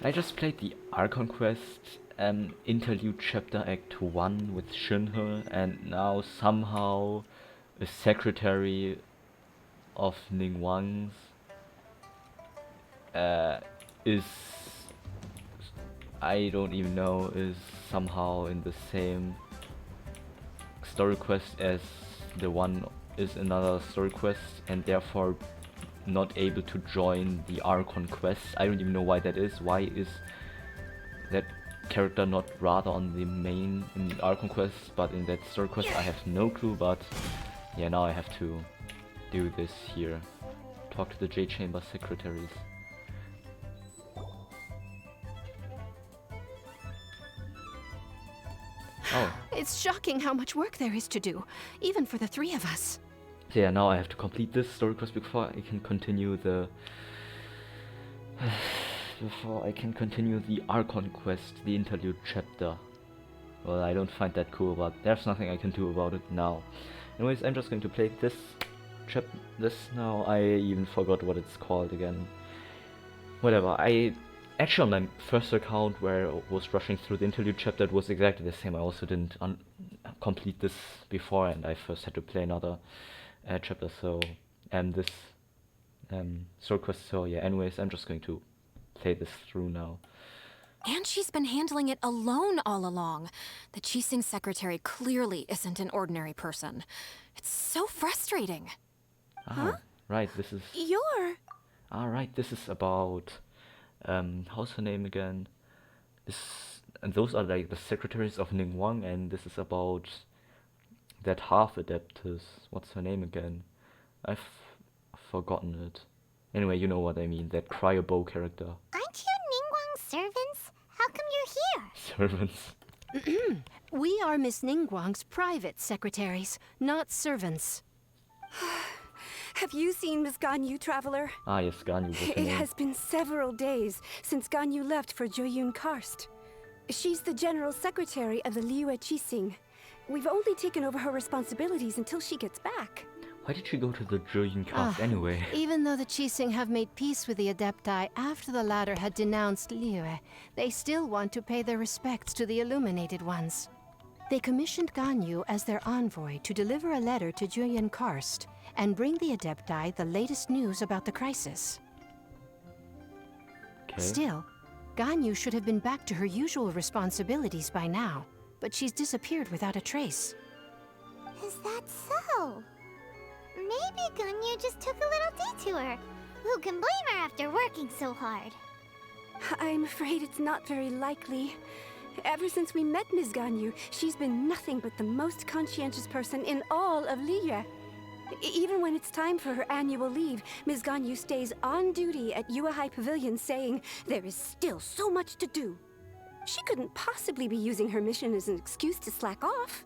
I just played the Archon Quest Interlude Chapter Act 1 with Shinhe, and now somehow a secretary of Ningguang's is, I don't even know, is somehow in the same story quest as the one is another story quest, and therefore not able to join the Archon quest. I don't even know why that is. Why is that character not rather on the main in the Archon quest, but in that story quest? I have no clue, but yeah, now I have to do this here. Talk to the J Chamber secretaries. Oh. It's shocking how much work there is to do, even for the three of us. So yeah, now I have to complete this story quest before I can continue the Archon quest, the interlude chapter. Well, I don't find that cool, but there's nothing I can do about it now. Anyways, I'm just going to play this now. I even forgot what it's called again. Whatever. Actually, on my first account where I was rushing through the interlude chapter, it was exactly the same. I also didn't complete this before, and I first had to play another chapter, so this story quest. So yeah, anyways, I'm just going to play this through now. And she's been handling it alone all along. The Qixing secretary clearly isn't an ordinary person. It's so frustrating. Huh? Right, this is... You're... right, this is about... how's her name again? And those are like the secretaries of Ningguang, and this is about that half-adeptus. What's her name again? I've forgotten it. Anyway, you know what I mean, that cryobow character. Aren't you Ningguang's servants? How come you're here? Servants? We are Miss Ningguang's private secretaries, not servants. Have you seen Miss Ganyu, Traveler? Ah yes, Ganyu was her It name. has been several days since Ganyu left for Jueyun Karst. She's the general secretary of the Liyue Qixing. We've only taken over her responsibilities until she gets back. Why did she go to the Jueyun Karst anyway? Even though the Qixing have made peace with the Adepti after the latter had denounced Liyue, they still want to pay their respects to the Illuminated Ones. They commissioned Ganyu as their envoy to deliver a letter to Jueyun Karst and bring the Adepti the latest news about the crisis. Okay. Still, Ganyu should have been back to her usual responsibilities by now, but she's disappeared without a trace. Is that so? Maybe Ganyu just took a little detour. Who can blame her after working so hard? I'm afraid it's not very likely. Ever since we met Ms. Ganyu, she's been nothing but the most conscientious person in all of Liyue. Even when it's time for her annual leave, Ms. Ganyu stays on duty at Yue High Pavilion saying there is still so much to do. She couldn't possibly be using her mission as an excuse to slack off.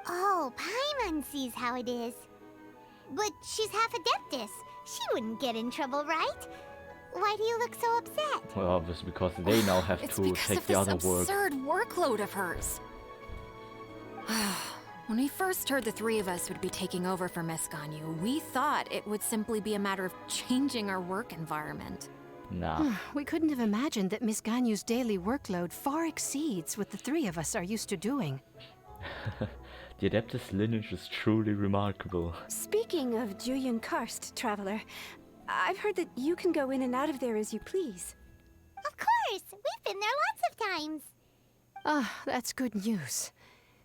Oh, Paimon sees how it is. But she's half Adeptus. She wouldn't get in trouble, right? Why do you look so upset? Well, obviously because they now have It's to because take of the this other work. absurd workload of hers. When we first heard the three of us would be taking over for Miss Ganyu, we thought it would simply be a matter of changing our work environment. Nah. We couldn't have imagined that Miss Ganyu's daily workload far exceeds what the three of us are used to doing. The Adeptus lineage is truly remarkable. Speaking of Jueyun Karst, Traveler, I've heard that you can go in and out of there as you please. Of course! We've been there lots of times! Ah, that's good news.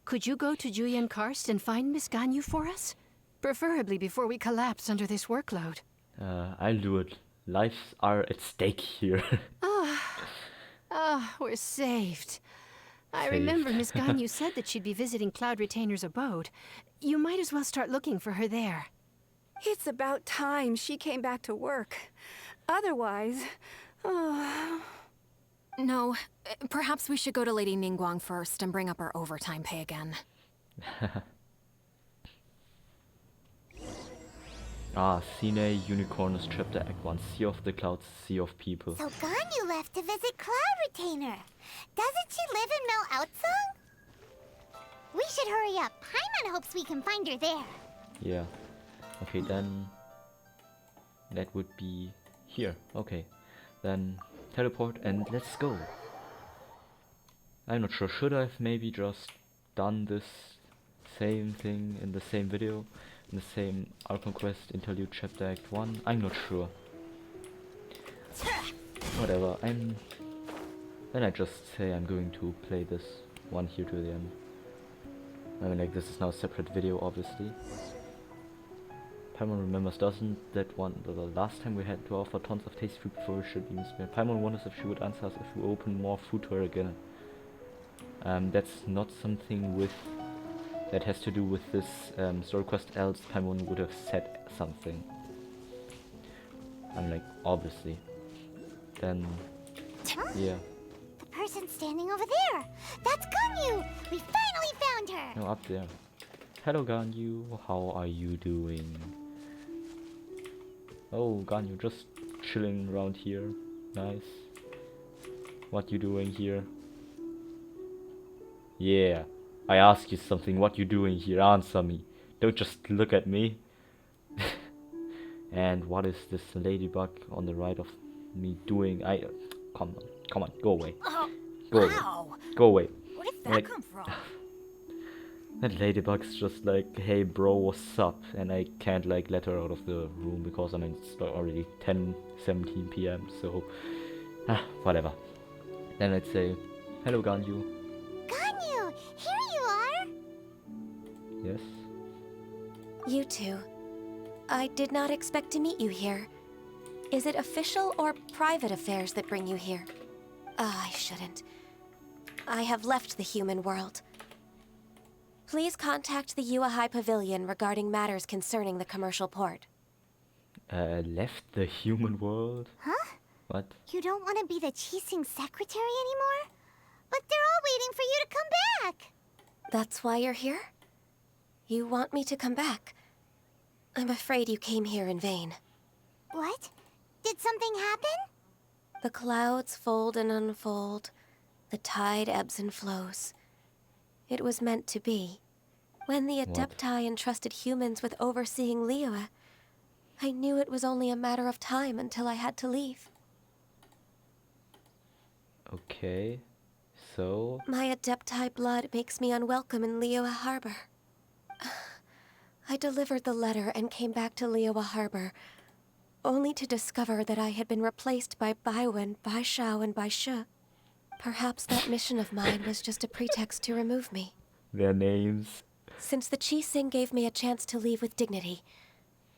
Could you go to Jueyun Karst and find Miss Ganyu for us? Preferably before we collapse under this workload. I'll do it. Lives are at stake here. We're saved. I Saved. remember Miss Ganyu said that she'd be visiting Cloud Retainer's abode. You might as well start looking for her there. It's about time she came back to work. Otherwise... No, perhaps we should go to Lady Ningguang first and bring up our overtime pay again. Sinae, Unicornins, Chapter Act 1, Sea of the Clouds, Sea of People. So Ganyu left to visit Cloud Retainer. Doesn't she live in Mel Outsong? We should hurry up. Paimon hopes we can find her there. Yeah. Okay, then... that would be here. Okay. Then teleport and let's go. I'm not sure, should I've maybe just done this same thing in the same video, in the same Archon Quest Interlude Chapter Act 1? I'm not sure. Whatever, then I just say I'm going to play this one here to the end. I mean, like, this is now a separate video, obviously. Paimon remembers, doesn't that one, the last time we had to offer tons of tasty food before we should even spare. Paimon wonders if she would answer us if we open more food to her again. That's not something with that has to do with this story quest, else Paimon would have said something. I'm like, obviously. Then, yeah. The person standing over there! That's Ganyu! We finally found her! No, up there. Hello Ganyu, how are you doing? Oh, Ganyu, just chilling around here. Nice. What you doing here? Yeah, I ask you something, what you doing here? Answer me. Don't just look at me. And what is this ladybug on the right of me doing? Come on, go away. Go away. Go away. Where did that Like, come from? that ladybug's just like, hey bro, what's up? And I can't like let her out of the room because I mean it's already 10:17 p.m. So, whatever. Then I'd say, hello Ganyu. Ganyu! Here you are! Yes. You two. I did not expect to meet you here. Is it official or private affairs that bring you here? I shouldn't. I have left the human world. Please contact the Liyue Pavilion regarding matters concerning the commercial port. Left the human world? Huh? What? You don't want to be the Qixing secretary anymore? But they're all waiting for you to come back! That's why you're here? You want me to come back? I'm afraid you came here in vain. What? Did something happen? The clouds fold and unfold. The tide ebbs and flows. It was meant to be. When the Adepti entrusted humans with overseeing Liyue, I knew it was only a matter of time until I had to leave. Okay, so... My Adepti blood makes me unwelcome in Liyue Harbour. I delivered the letter and came back to Liyue Harbour, only to discover that I had been replaced by Baiwen, Baishao, and Baishe. Perhaps that mission of mine was just a pretext to remove me. Their names. Since the Qixing gave me a chance to leave with dignity,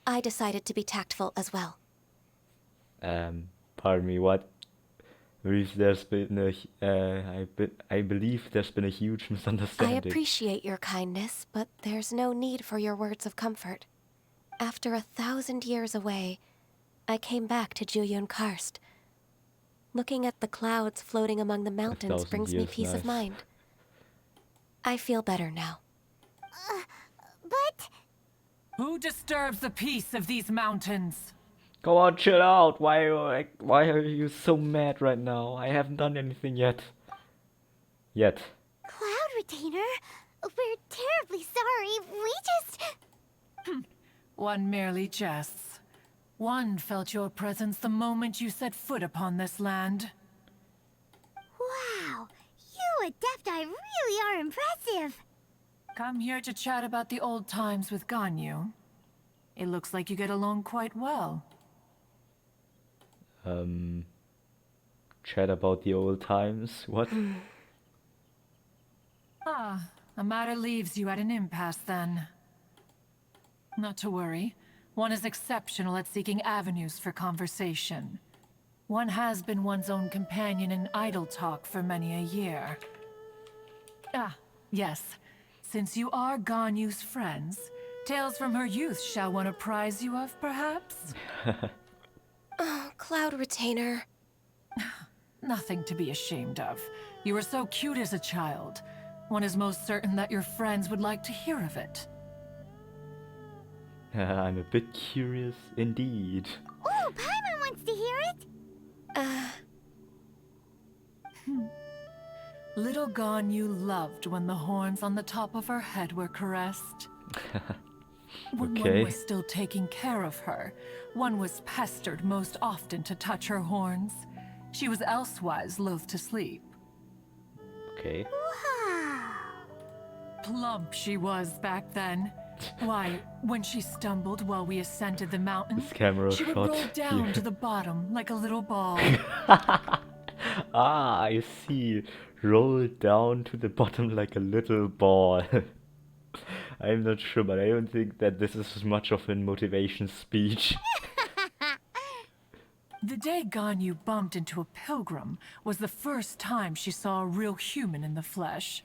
I decided to be tactful as well. Pardon me, what? There's been I believe there's been a huge misunderstanding. I appreciate your kindness, but there's no need for your words of comfort. After 1,000 years away, I came back to Jueyun Karst. Looking at the clouds floating among the mountains brings me peace of mind. I feel better now. But... Who disturbs the peace of these mountains? Come on, chill out. Why are you so mad right now? I haven't done anything yet. Cloud Retainer, we're terribly sorry. We just... One merely jests. One felt your presence the moment you set foot upon this land. Wow, you Adepti really are impressive. Come here to chat about the old times with Ganyu. It looks like you get along quite well. Chat about the old times? What? Ah, a matter leaves you at an impasse then. Not to worry. One is exceptional at seeking avenues for conversation. One has been one's own companion in idle talk for many a year. Ah, yes. Since you are Ganyu's friends, tales from her youth shall one apprise you of, perhaps? Oh, Cloud Retainer. Nothing to be ashamed of. You were so cute as a child. One is most certain that your friends would like to hear of it. I'm a bit curious indeed. Oh, Paimon wants to hear it. Little Ganyu loved when the horns on the top of her head were caressed. When one was still taking care of her, one was pestered most often to touch her horns. She was elsewise loath to sleep. Okay. Wow. Plump she was back then. Why, when she stumbled while we ascended the mountain, This camera she would shot roll down here. to the bottom like a little ball. Ah, I see. Roll down to the bottom like a little ball. I'm not sure, but I don't think that this is much of a motivation speech. The day Ganyu bumped into a pilgrim was the first time she saw a real human in the flesh.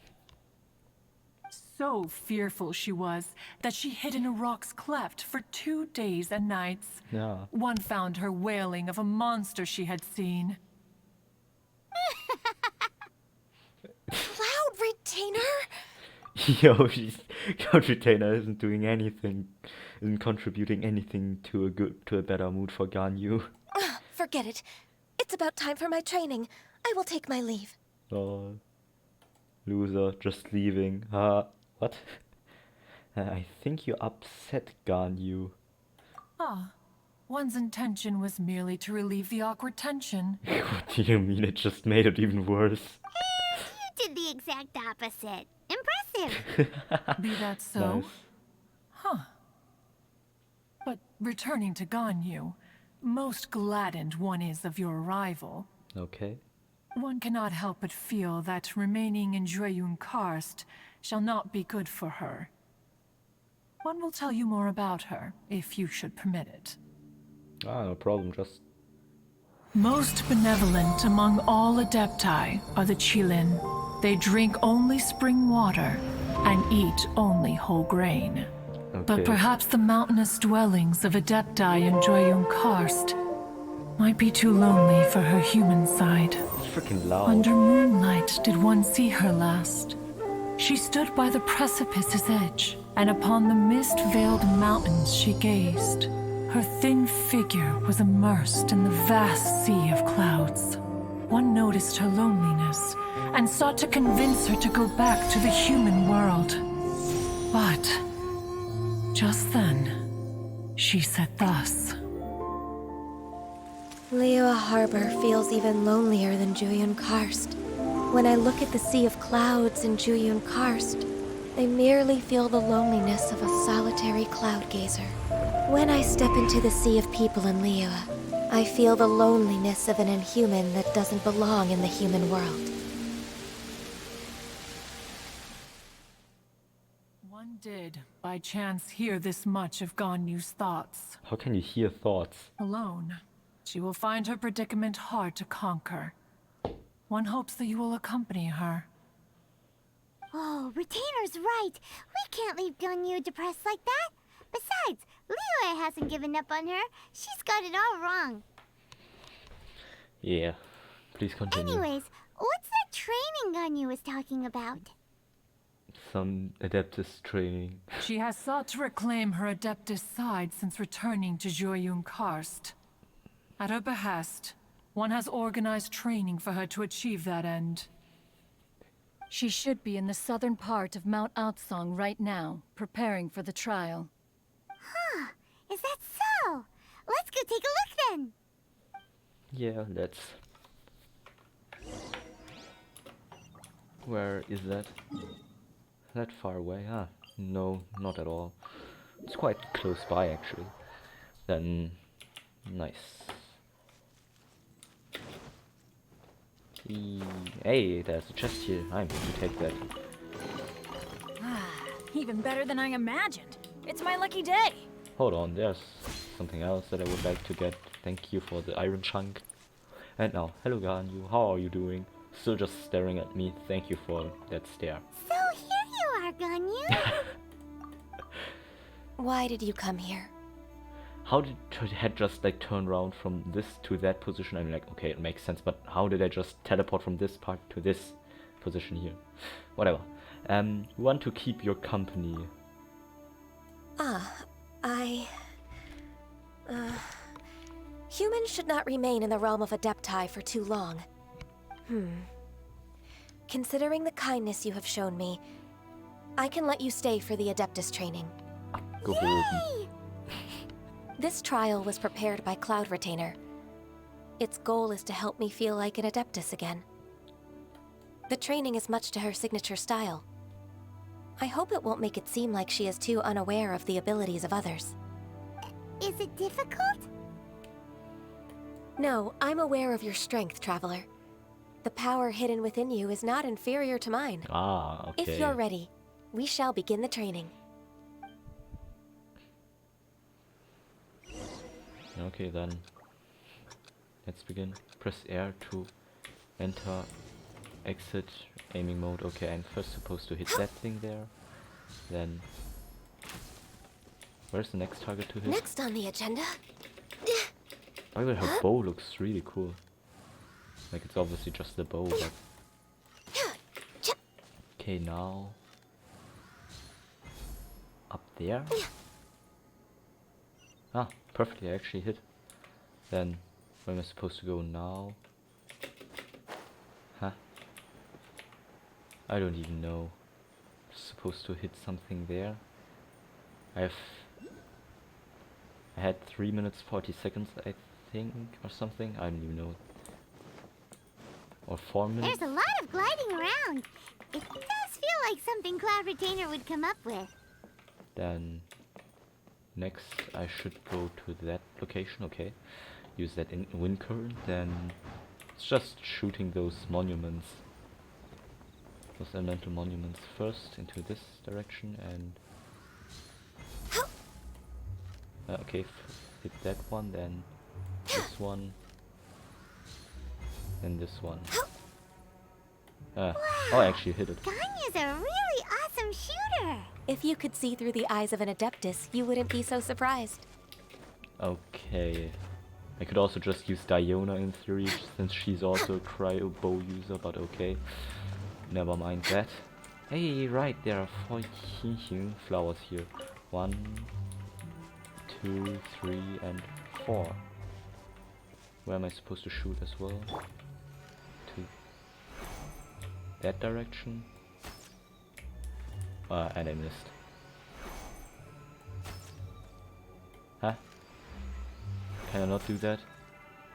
So fearful she was that she hid in a rock's cleft for 2 days and nights. Yeah. One found her wailing of a monster she had seen. Cloud Retainer? Yo, Cloud Retainer isn't doing anything, isn't contributing anything to a better mood for Ganyu. Forget it. It's about time for my training. I will take my leave. Oh, loser, just leaving. What? I think you upset Ganyu. Ah, one's intention was merely to relieve the awkward tension. What do you mean? It just made it even worse. You did the exact opposite. Impressive. Be that so? Nice. Huh. But returning to Ganyu, most gladdened one is of your arrival. Okay. One cannot help but feel that remaining in Jueyun Karst shall not be good for her. One will tell you more about her, if you should permit it. Ah, no problem, just... Most benevolent among all Adepti are the Qilin. They drink only spring water and eat only whole grain. Okay. But perhaps the mountainous dwellings of Adepti in Jueyun Karst might be too lonely for her human side. It's freaking loud. Under moonlight did one see her last. She stood by the precipice's edge, and upon the mist-veiled mountains she gazed. Her thin figure was immersed in the vast sea of clouds. One noticed her loneliness, and sought to convince her to go back to the human world. But just then, she said thus. Liyue Harbour feels even lonelier than Jueyun Karst. When I look at the sea of clouds in Jueyun Karst, I merely feel the loneliness of a solitary cloud gazer. When I step into the sea of people in Liyue, I feel the loneliness of an inhuman that doesn't belong in the human world. One did, by chance, hear this much of Ganyu's thoughts. How can you hear thoughts? Alone, she will find her predicament hard to conquer. One hopes that you will accompany her. Oh, Retainer's right. We can't leave Ganyu depressed like that. Besides, Liyue hasn't given up on her. She's got it all wrong. Yeah. Please continue. Anyways, what's that training Ganyu was talking about? Some Adeptus training. She has sought to reclaim her Adeptus side since returning to Jueyun Karst. At her behest, one has organized training for her to achieve that end. She should be in the southern part of Mount Aotsong right now, preparing for the trial. Huh, is that so? Let's go take a look then. Yeah, let's... Where is that? That far away? Ah, no, not at all. It's quite close by, actually. Then, nice. Hey, there's a chest here. I'm going to take that. Even better than I imagined. It's my lucky day. Hold on, there's something else that I would like to get. Thank you for the iron chunk. And now, hello Ganyu, how are you doing? Still just staring at me. Thank you for that stare. So here you are, Ganyu. Why did you come here? How did her head just like turn around from this to that position? I'm like, okay, it makes sense, but how did I just teleport from this part to this position here? Whatever. We want to keep your company. Humans should not remain in the realm of Adepti for too long. Considering the kindness you have shown me, I can let you stay for the Adeptus training. Gehoben. This trial was prepared by Cloud Retainer. Its goal is to help me feel like an Adeptus again. The training is much to her signature style. I hope it won't make it seem like she is too unaware of the abilities of others. Is it difficult? No, I'm aware of your strength, Traveler. The power hidden within you is not inferior to mine. Ah, okay. If you're ready, we shall begin the training. Okay, then. Let's begin. Press R to enter, exit, aiming mode. Okay, I'm first supposed to hit that thing there. Then... Where's the next target to hit? Next on the agenda... By the way, her bow looks really cool. Like, it's obviously just the bow, but... Okay, now... Up there? Ah, perfectly, I actually hit. Then, where am I supposed to go now? Huh? I don't even know. Supposed to hit something there. I had 3 minutes 40 seconds, I think, or something. I don't even know. Or 4 minutes. There's a lot of gliding around. It does feel like something Cloud Retainer would come up with. Then next I should go to that location. Okay, use that in wind current. Then it's just shooting those monuments, those elemental monuments first into this direction and okay, hit that one, then this one, and this one. Oh, I actually hit it. Ganyu's a really awesome shooter. If you could see through the eyes of an Adeptus, you wouldn't be so surprised. Okay. I could also just use Diona in theory, since she's also a cryo bow user, but okay. Never mind that. Hey, right, there are 4 flowers here. 1, 2, 3, and 4. Where am I supposed to shoot as well? To that direction. And I missed. Huh? Can I not do that?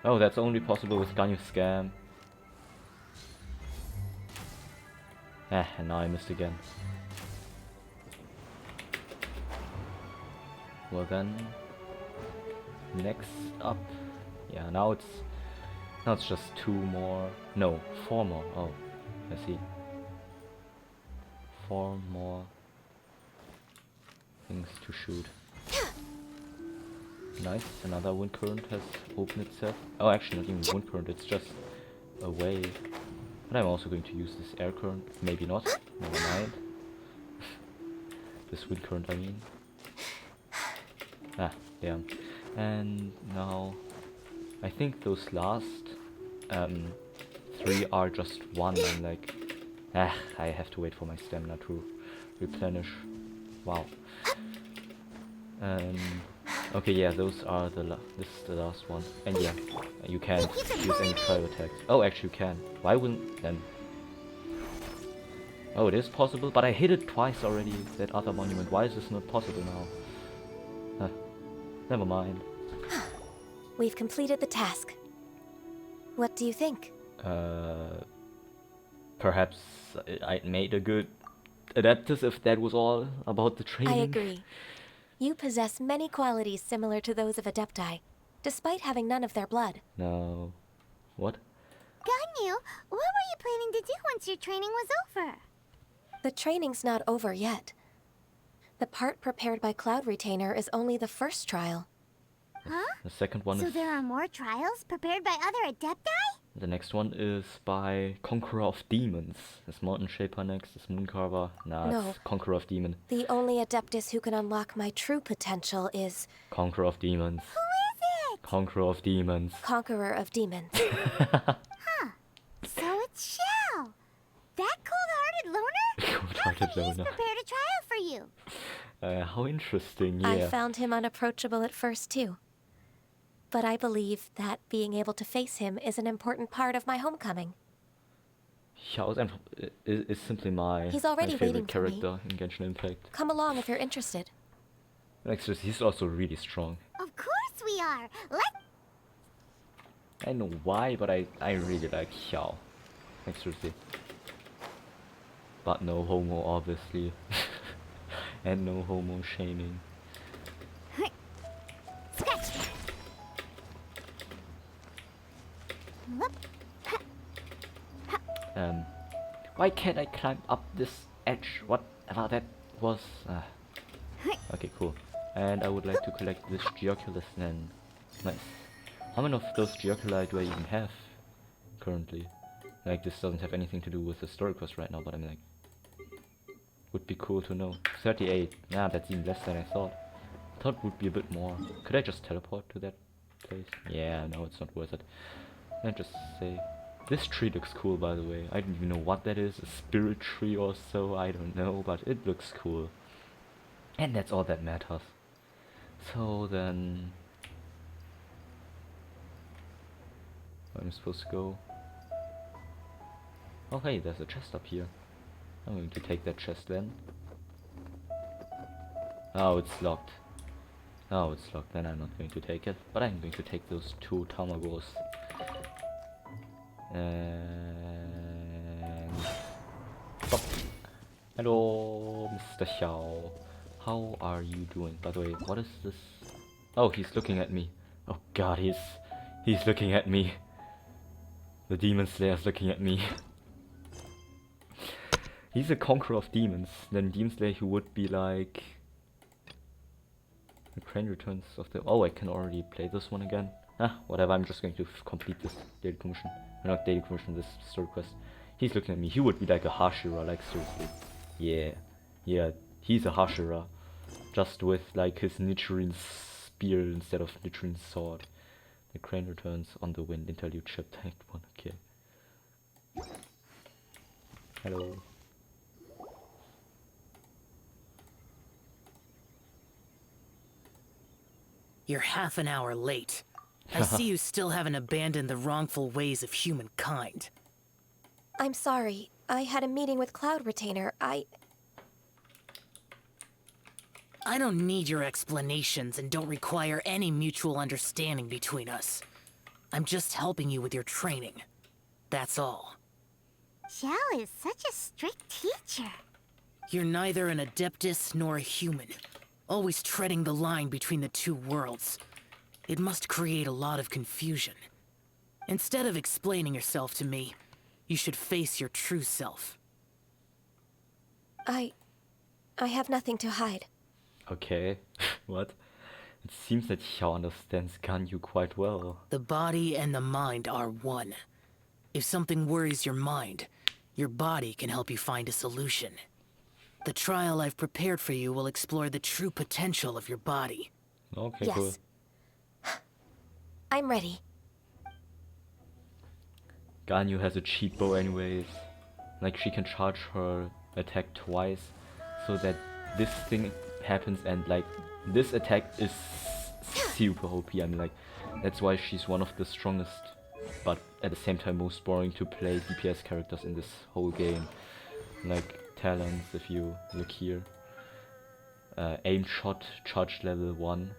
Oh, that's only possible with Ganyu Scam. And now I missed again. Well then, next up. Yeah, now it's just 2 more. No, 4 more. Oh, I see. 4 more things to shoot. Nice, another wind current has opened itself. Oh, actually not even wind current, it's just a wave. But I'm also going to use this air current. Maybe not, never mind. This wind current, I mean. Ah, yeah. And now, I think those last 3 are just 1, and like... I have to wait for my stamina to replenish. Wow. Okay, yeah, those are this is the last one. And yeah, you can't use any cryo attacks. Oh, actually you can. Why wouldn't then? Oh, it is possible, but I hit it twice already, that other monument. Why is this not possible now? Never mind. We've completed the task. What do you think? Perhaps I made a good Adeptus if that was all about the training. I agree. You possess many qualities similar to those of Adepti, despite having none of their blood. No. What? Ganyu, what were you planning to do once your training was over? The training's not over yet. The part prepared by Cloud Retainer is only the first trial. Huh? The second one So is... there are more trials prepared by other Adepti? The next one is by Conqueror of Demons. There's Mountain Shaper next, there's Mooncarver. Nah, No. it's Conqueror of Demon. The only Adeptus who can unlock my true potential is... Conqueror of Demons. Who is it? Conqueror of Demons. Conqueror of Demons. Huh. So it's Shell. That cold-hearted loner? Cold-hearted How come he's loner. prepared a trial for you? How interesting, yeah. I found him unapproachable at first, too. But I believe that being able to face him is an important part of my homecoming. Xiao is simply my, He's already my favorite waiting for me. character in Genshin Impact. Come along if you're interested. Next, he's also really strong. Of course we are. I don't know why, but I really like hi-qual. Like seriously. But no homo, obviously. And no homo shaming. Why can't I climb up this edge? Whatever that was. Okay, cool. And I would like to collect this geoculus then. Nice. How many of those geoculi do I even have currently? Like, this doesn't have anything to do with the story quest right now, but I'm like, would be cool to know. 38. Nah, that's even less than I thought. Thought would be a bit more. Could I just teleport to that place? Yeah, no, it's not worth it. Let's just say, this tree looks cool, by the way. I don't even know what that is, a spirit tree or so, I don't know, but it looks cool. And that's all that matters. So then, where am I supposed to go? Oh hey, there's a chest up here. I'm going to take that chest then. Oh, it's locked. Oh, it's locked, then I'm not going to take it. But I'm going to take those 2 tamagos. And... Stop. Hello, Mr. Xiao. How are you doing? By the way, what is this? Oh, he's looking at me. Oh god, he's looking at me. The Demon Slayer's looking at me. He's a conqueror of demons. Then Demon Slayer, who would be like... The Crane Returns of the... Oh, I can already play this one again. Ah, whatever, I'm just going to complete this daily commission. Not daily commission, this story quest. He's looking at me. He would be like a Hashira, like seriously. Yeah. Yeah, he's a Hashira. Just with like his Nichirin spear instead of Nichirin's sword. The Crane Returns on the Wind interlude chapter Act 1. Okay. Hello. You're half an hour late. I see you still haven't abandoned the wrongful ways of humankind. I'm sorry. I had a meeting with Cloud Retainer. I don't need your explanations and don't require any mutual understanding between us. I'm just helping you with your training. That's all. Xiao is such a strict teacher. You're neither an Adeptus nor a human. Always treading the line between the two worlds. It must create a lot of confusion. Instead of explaining yourself to me, you should face your true self. I have nothing to hide. Okay. What? It seems that Xiao understands Ganyu quite well. The body and the mind are one. If something worries your mind, your body can help you find a solution. The trial I've prepared for you will explore the true potential of your body. Okay, yes. cool. I'm ready. Ganyu has a cheat bow anyways. Like, she can charge her attack twice, so that this thing happens and like, this attack is super OP. I mean, like, that's why she's one of the strongest, but at the same time most boring to play DPS characters in this whole game. Like, talents, if you look here. Aim shot, charge level 1,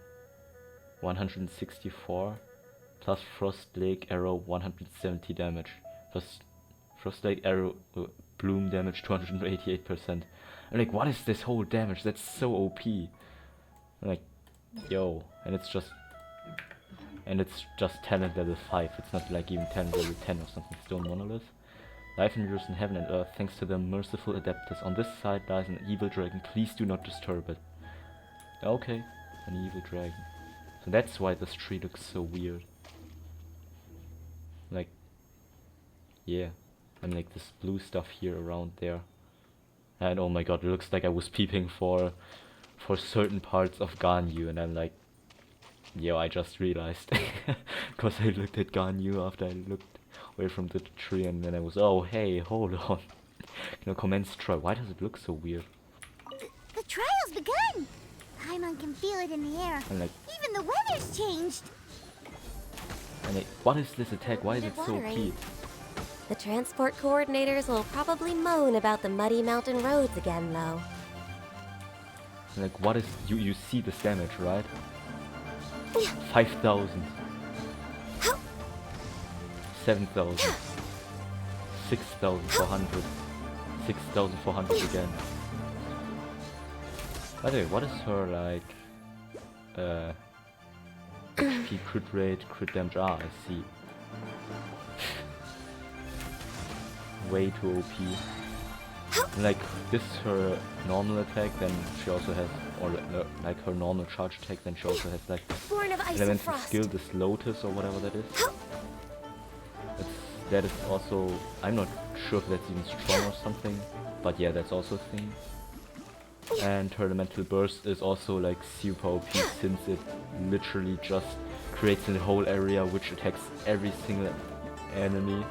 164. Plus Frost Lake Arrow 170 damage. Plus Frost Lake Arrow Bloom damage 288%. I'm like, what is this whole damage? That's so OP. I'm like, yo, and it's just talent level 5. It's not like even talent level 10 or something. Stone Monolith. Life endures in heaven and earth thanks to the merciful Adeptus. On this side lies an evil dragon. Please do not disturb it. Okay, an evil dragon. So that's why this tree looks so weird. Like, yeah, and like this blue stuff here around there. And oh my god, it looks like I was peeping for certain parts of Ganyu, and I'm like, yo, I just realized. Because I looked at Ganyu after I looked away from the tree, and then I was, oh hey, hold on. Commence trial. Why does it look so weird? The trial's begun! Paimon can feel it in the air. I'm like, even the weather's changed. And like, what is this attack? Why is it so OP? The transport coordinators will probably moan about the muddy mountain roads again, though. Like, what is... You see this damage, right? 5,000. 7,000. 6,400. 6,400 again. By the way, what is her, like, HP crit rate, crit damage? Ah, I see. Way too OP. Like, this is her normal attack, then she also has, or like her normal charge attack, then she also has like Born of ice and elemental frost. skill, this Lotus or whatever that is. That is also, I'm not sure if that's even strong or something, but yeah, that's also a thing. And her elemental burst is also like super OP, since it literally just creates a whole area which attacks every single enemy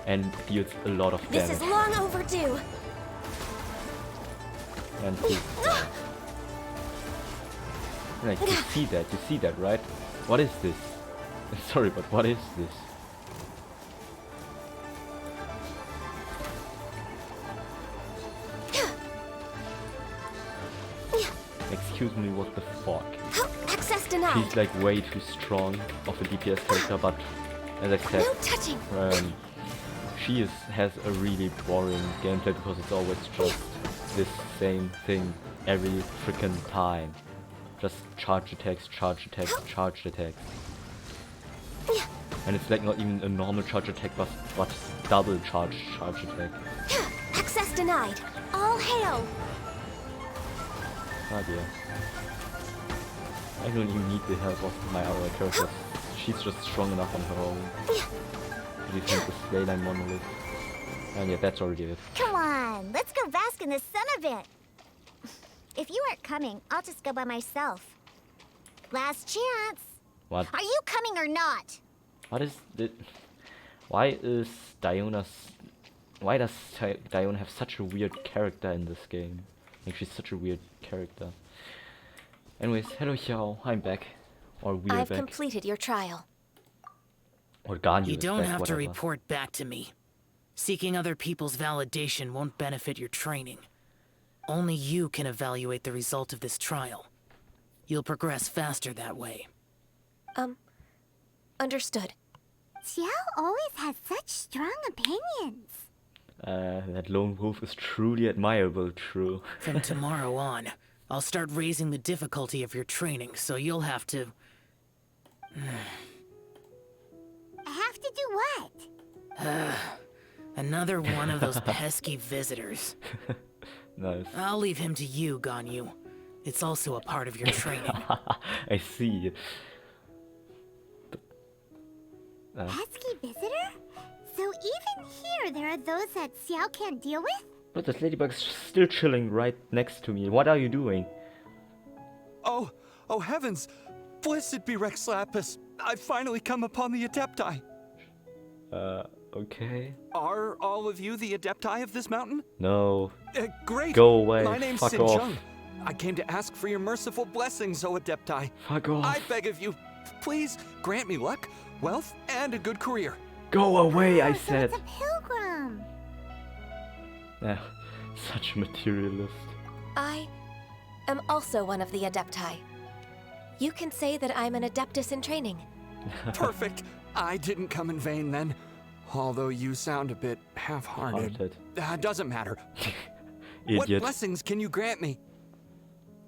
and deals a lot of damage. This is long overdue. And like, you see that, right? What is this? Sorry, but what is this? Excuse me, what the fuck? Access denied. She's like way too strong of a DPS character, but as I said, No touching. she has a really boring gameplay because it's always just this same thing every freaking time. Just charge attacks, charge attacks, charge attacks. And it's like not even a normal charge attack, but double charge attack. Access denied. All hail. Ah dear. I don't even need the help of my other characters. She's just strong enough on her own to defend the Playtime monolith. And yeah, that's already it. Come on, let's go bask in the sun a bit. If you aren't coming, I'll just go by myself. Last chance. What? Are you coming or not? What is it? Why is Diona's... Why does Diona have such a weird character in this game? Like, she's such a weird character. Anyways, hello Xiao, I'm back. Or we're I've back. completed your trial. Or Ganyu You is don't back, have whatever. to report back to me. Seeking other people's validation won't benefit your training. Only you can evaluate the result of this trial. You'll progress faster that way. Understood. Xiao always has such strong opinions. That lone wolf is truly admirable, true. From tomorrow on, I'll start raising the difficulty of your training, so you'll have to... I have to do what? Another one of those pesky visitors. Nice. I'll leave him to you, Ganyu. It's also a part of your training. I see. Pesky visitor? So even here there are those that Xiao can't deal with? But this ladybug's still chilling right next to me. What are you doing? Oh heavens! Blessed be Rex Lapis! I've finally come upon the Adepti! Okay. Are all of you the Adepti of this mountain? No. Great! Go away. My name's Fuck Sin off. Jung. I came to ask for your merciful blessings, O Adepti. Fuck off. I beg of you, please grant me luck, wealth, and a good career. Go away, I So said. it's a pilgrim. Such a materialist. I am also one of the Adepti. You can say that I'm an Adeptus in training. Perfect. I didn't come in vain then. Although you sound a bit half-hearted. Doesn't matter. What Idiot. blessings can you grant me?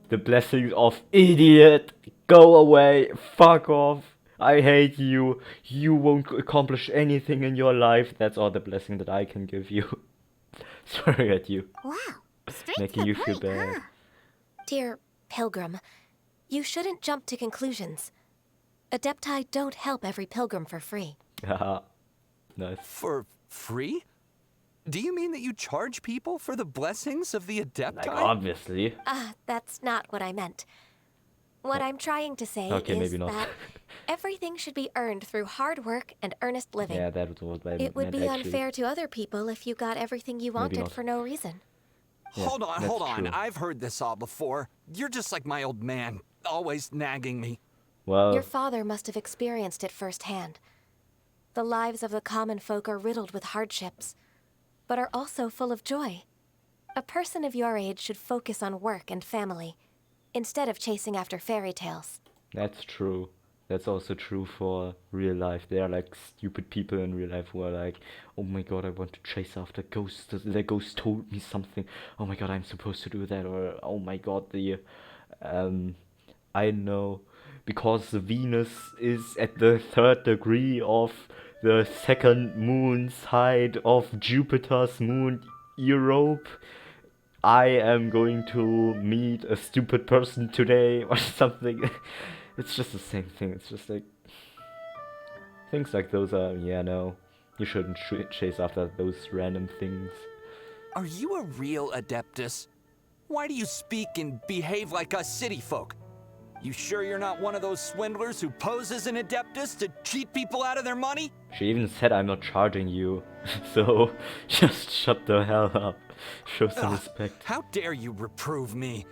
The blessings of idiot. Go away. Fuck off. I hate you. You won't accomplish anything in your life. That's all the blessing that I can give you. Sorry at you. Wow. Straight Making to you the feel point, bad. huh? Dear Pilgrim, you shouldn't jump to conclusions. Adepti don't help every pilgrim for free. Haha. Nice. For free? Do you mean that you charge people for the blessings of the Adepti? Like, obviously. That's not what I meant. What I'm trying to say Okay, is maybe not. that everything should be earned through hard work and earnest living. Yeah, that was what I It would meant, be actually. unfair to other people if you got everything you wanted not. for no reason. Yeah, Hold on. true. I've heard this all before. You're just like my old man, always nagging me. Well, Your father must have experienced it firsthand. The lives of the common folk are riddled with hardships, but are also full of joy. A person of your age should focus on work and family, instead of chasing after fairy tales. that's true. That's also true for real life. There are like stupid people in real life who are like, oh my god, I want to chase after ghosts. The ghost told me something. Oh my god, I'm supposed to do that. Or oh my god, I know, because Venus is at the 3rd degree of the 2nd moon side of Jupiter's moon Europe, I am going to meet a stupid person today or something. It's just the same thing. It's just like things like those are, yeah, no, you shouldn't chase after those random things. Are you a real Adeptus? Why do you speak and behave like us city folk? You sure you're not one of those swindlers who pose as an Adeptus to cheat people out of their money? She even said I'm not charging you, so just shut the hell up. Show some respect. How dare you reprove me?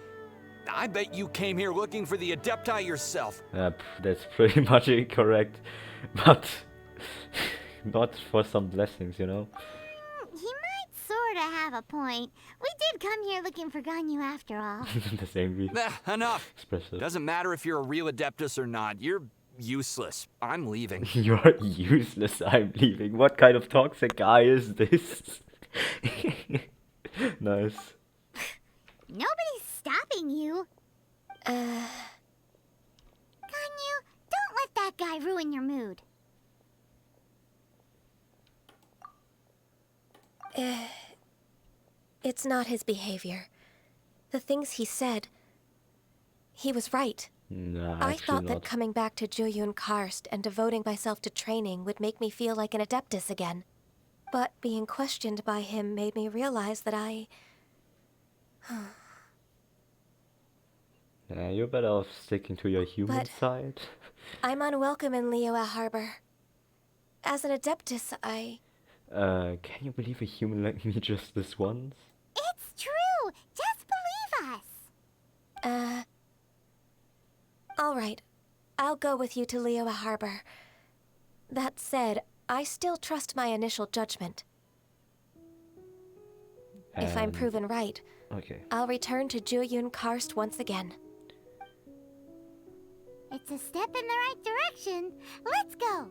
I bet you came here looking for the Adepti yourself. That's pretty much incorrect, but not for some blessings, you know? He might sorta have a point. We did come here looking for Ganyu after all. The same reason. Enough. Expressive. Doesn't matter if you're a real Adeptus or not. You're useless. I'm leaving. You're useless. I'm leaving. What kind of toxic guy is this? Nice. Nobody's stopping you. Ganyu, don't let that guy ruin your mood. It's not his behavior. The things he said, he was right. Nah, I thought not. that coming back to Jueyun Karst and devoting myself to training would make me feel like an Adeptus again. But being questioned by him made me realize that You're better off sticking to your human side. I'm unwelcome in Liyue Harbour. As an Adeptus, Can you believe a human like me just this once? It's true! Just believe us! Alright. I'll go with you to Liyue Harbour. That said, I still trust my initial judgment. If I'm proven right, okay, I'll return to Jueyun Karst once again. It's a step in the right direction. Let's go!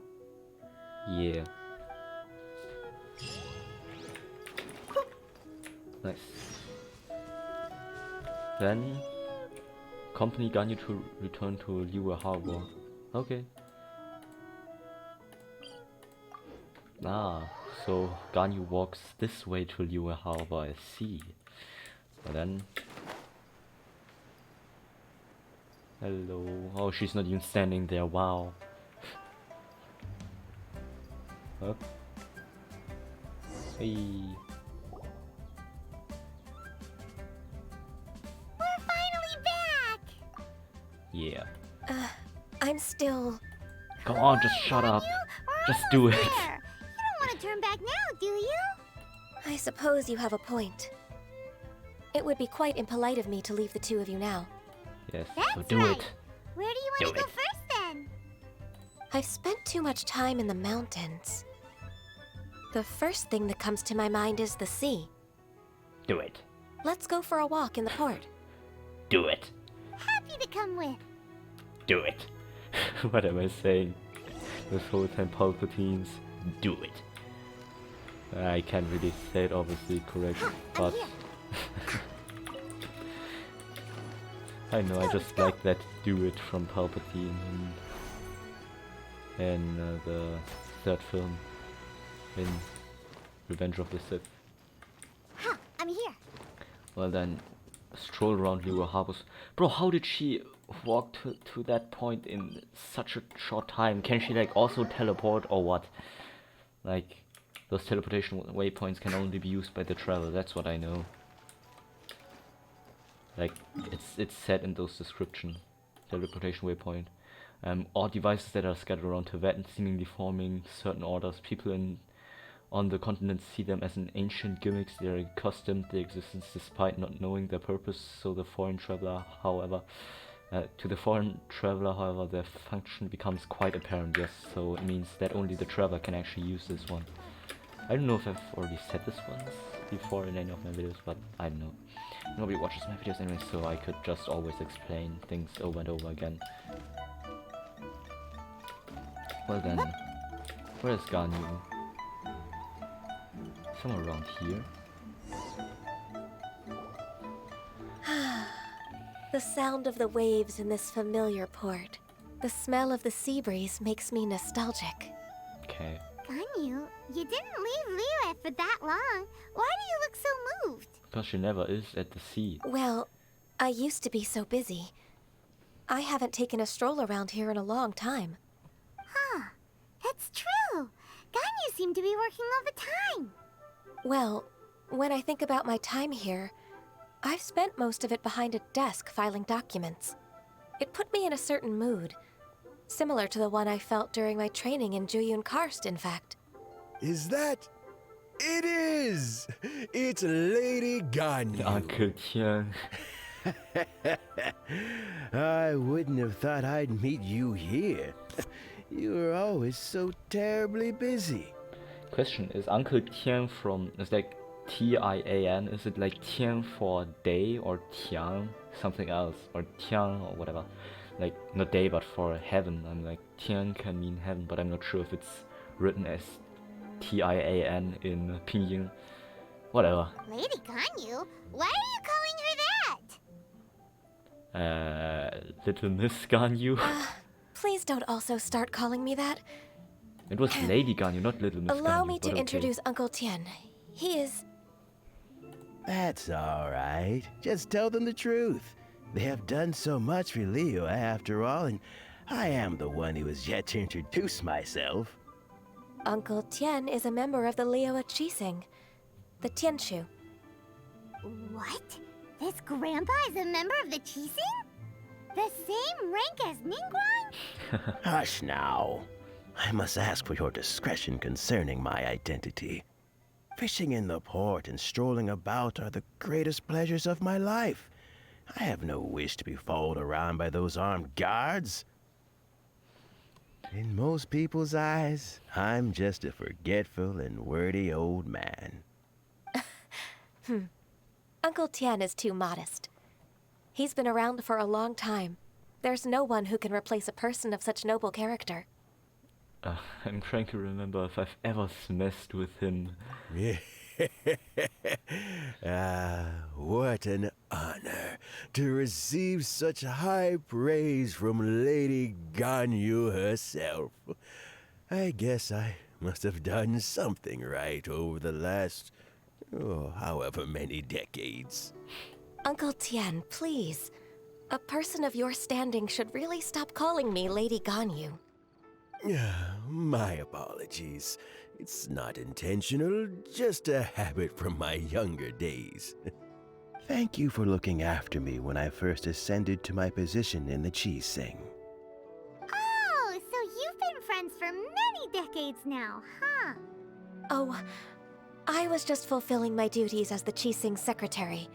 Yeah. Nice. Then, accompany Ganyu to return to Liyue Harbour. Okay. So Ganyu walks this way to Liyue Harbour, I see. But then... Hello. Oh, she's not even standing there, wow. Huh? Hey. We're finally back! Yeah. I'm still... Come on, just shut up. Just do it. There. You don't want to turn back now, do you? I suppose you have a point. It would be quite impolite of me to leave the two of you now. Yes, That's so do right. it. Where do you want to go first, then? I've spent too much time in the mountains. The first thing that comes to my mind is the sea. Do it. Let's go for a walk in the port. Do it. Happy to come with. Do it. What am I saying? This whole time, Palpatines. Do it. I can't really say it obviously correct, but I know, I just like that do it from Palpatine in the 3rd film in Revenge of the Sith. I'm here. Well then, stroll around Liyue Harbour. Bro, how did she walk to that point in such a short time? Can she like also teleport or what? Like, those teleportation waypoints can only be used by the traveler, that's what I know. Like, it's said in those descriptions. Teleportation waypoint. Or devices that are scattered around Tibet, seemingly forming certain orders. People on the continent see them as an ancient gimmicks. They are accustomed to their existence despite not knowing their purpose. So the foreign traveler, however, their function becomes quite apparent. Yes, so it means that only the traveler can actually use this one. I don't know if I've already said this once before in any of my videos, but I don't know. Nobody watches my videos anyway, so I could just always explain things over and over again. Well then, where's Ganyu? Somewhere around here. The sound of the waves in this familiar port. The smell of the sea breeze makes me nostalgic. Okay. Ganyu, you didn't leave Liyue for that long. Why do you look so moved? Because she never is at the sea. Well, I used to be so busy. I haven't taken a stroll around here in a long time. Huh. That's true. Ganyu seemed to be working all the time. Well, when I think about my time here, I've spent most of it behind a desk filing documents. It put me in a certain mood, similar to the one I felt during my training in Juyun Karst, in fact. Is that? It is! It's Lady Ganyu. Uncle Tian. I wouldn't have thought I'd meet you here. You were always so terribly busy. Question, is Uncle Tian from, is like T-I-A-N, is it like Tian for day or Tian something else, or Tian or whatever, like not day but for heaven? I'm like, Tian can mean heaven, but I'm not sure if it's written as T-I-A-N in pinyin. Whatever. Lady Ganyu? Why are you calling her that? Little Miss Ganyu. Please don't also start calling me that. It was Lady Ganyu, not Little Miss Ganyu. Allow me to okay. introduce Uncle Tian. He is... That's all right. Just tell them the truth. They have done so much for Liyue after all, and I am the one who has yet to introduce myself. Uncle Tian is a member of the Liyue Qixing, the Tianshu. What? This grandpa is a member of the Qixing? The same rank as Ningguang? Hush now. I must ask for your discretion concerning my identity. Fishing in the port and strolling about are the greatest pleasures of my life. I have no wish to be followed around by those armed guards. In most people's eyes, I'm just a forgetful and wordy old man. Uncle Tian is too modest. He's been around for a long time. There's no one who can replace a person of such noble character. I'm trying to remember if I've ever messed with him. What an honor to receive such high praise from Lady Ganyu herself. I guess I must have done something right over the last, however many decades. Uncle Tian, please. A person of your standing should really stop calling me Lady Ganyu. My apologies. It's not intentional, just a habit from my younger days. Thank you for looking after me when I first ascended to my position in the Qixing. Oh, so you've been friends for many decades now, huh? Oh, I was just fulfilling my duties as the Qixing secretary.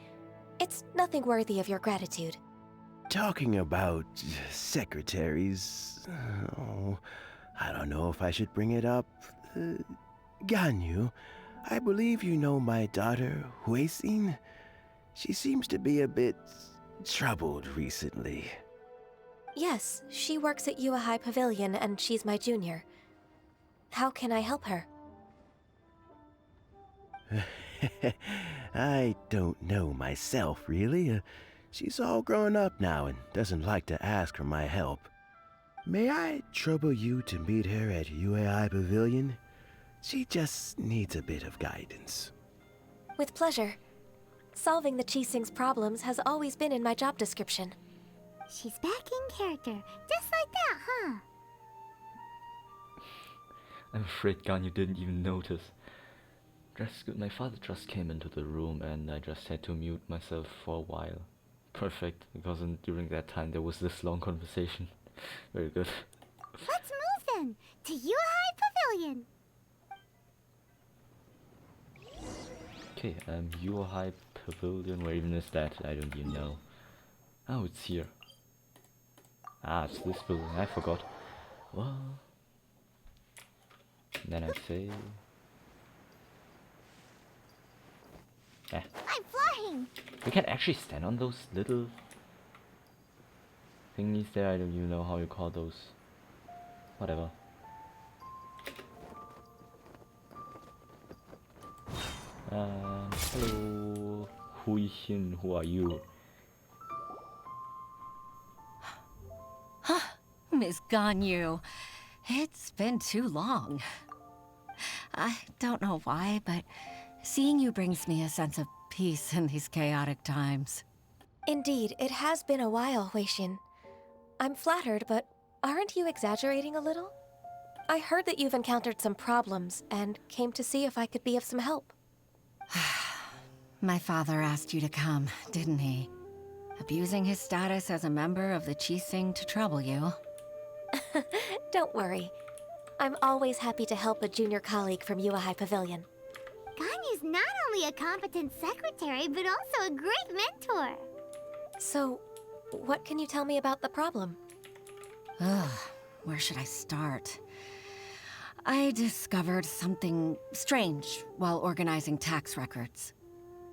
It's nothing worthy of your gratitude. Talking about secretaries, I don't know if I should bring it up. Ganyu, I believe you know my daughter, Huixin. She seems to be a bit troubled recently. Yes, she works at Liyue High Pavilion and she's my junior. How can I help her? I don't know myself, really. She's all grown up now and doesn't like to ask for my help. May I trouble you to meet her at Liyue High Pavilion? She just needs a bit of guidance. With pleasure. Solving the Qixing's problems has always been in my job description. She's back in character, just like that, huh? I'm afraid Ganyu didn't even notice. Just good. My father just came into the room and I just had to mute myself for a while. Perfect, because during that time there was this long conversation. Very good. Let's move then, to Liyue High Pavilion. Okay, Liyue High Pavilion, where even is that? I don't even know. Oh, it's here. Ah, it's this building, I forgot. Well... And then I say... Eh. I'm flying! We can actually stand on those little... thingies there, I don't even know how you call those. Whatever. Hello, Huixin, who are you? Miss Ganyu, it's been too long. I don't know why, but seeing you brings me a sense of peace in these chaotic times. Indeed, it has been a while, Huixin. I'm flattered, but aren't you exaggerating a little? I heard that you've encountered some problems and came to see if I could be of some help. My father asked you to come, didn't he? Abusing his status as a member of the Qixing to trouble you. Don't worry. I'm always happy to help a junior colleague from Liyue Pavilion. Ganyu's not only a competent secretary, but also a great mentor. So, what can you tell me about the problem? Ugh, where should I start? I discovered something strange while organizing tax records.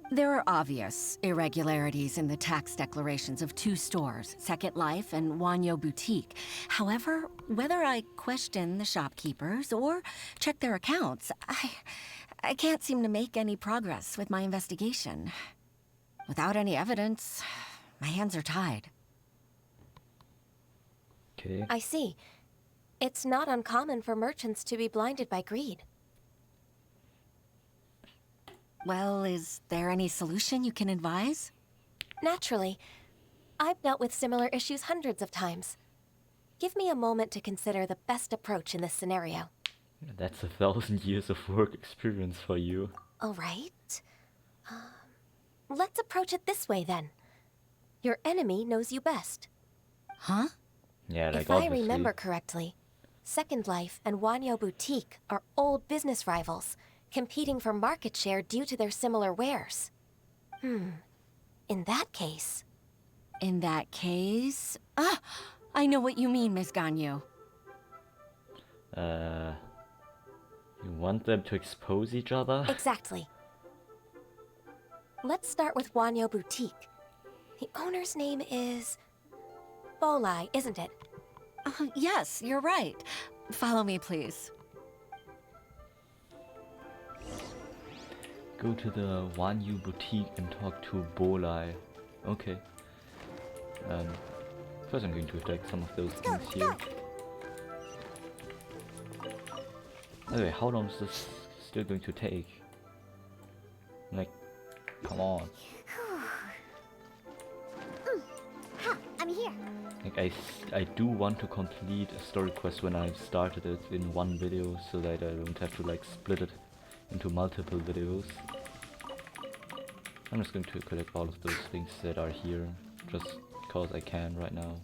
There are obvious irregularities in the tax declarations of 2 stores, Second Life and Wanyo Boutique. However, whether I question the shopkeepers or check their accounts, I can't seem to make any progress with my investigation. Without any evidence, my hands are tied. Okay. I see. It's not uncommon for merchants to be blinded by greed. Well, is there any solution you can advise? Naturally. I've dealt with similar issues hundreds of times. Give me a moment to consider the best approach in this scenario. That's 1,000 years of work experience for you. All right. Let's approach it this way, then. Your enemy knows you best. Huh? Yeah, like if obviously. I remember correctly, Second Life and Wanyo Boutique are old business rivals, competing for market share due to their similar wares. In that case... In that case... Ah! I know what you mean, Miss Ganyu. You want them to expose each other? Exactly. Let's start with Wanyo Boutique. The owner's name is... Bolai, isn't it? Yes, you're right. Follow me, please. Go to the Wanyu Boutique and talk to Bolai. Okay. First I'm going to attack some of those things here. Anyway, how long is this still going to take? Like, come on. I'm here. Like, I do want to complete a story quest when I've started it in one video, so that I don't have to like split it into multiple videos. I'm just going to collect all of those things that are here, just because I can right now.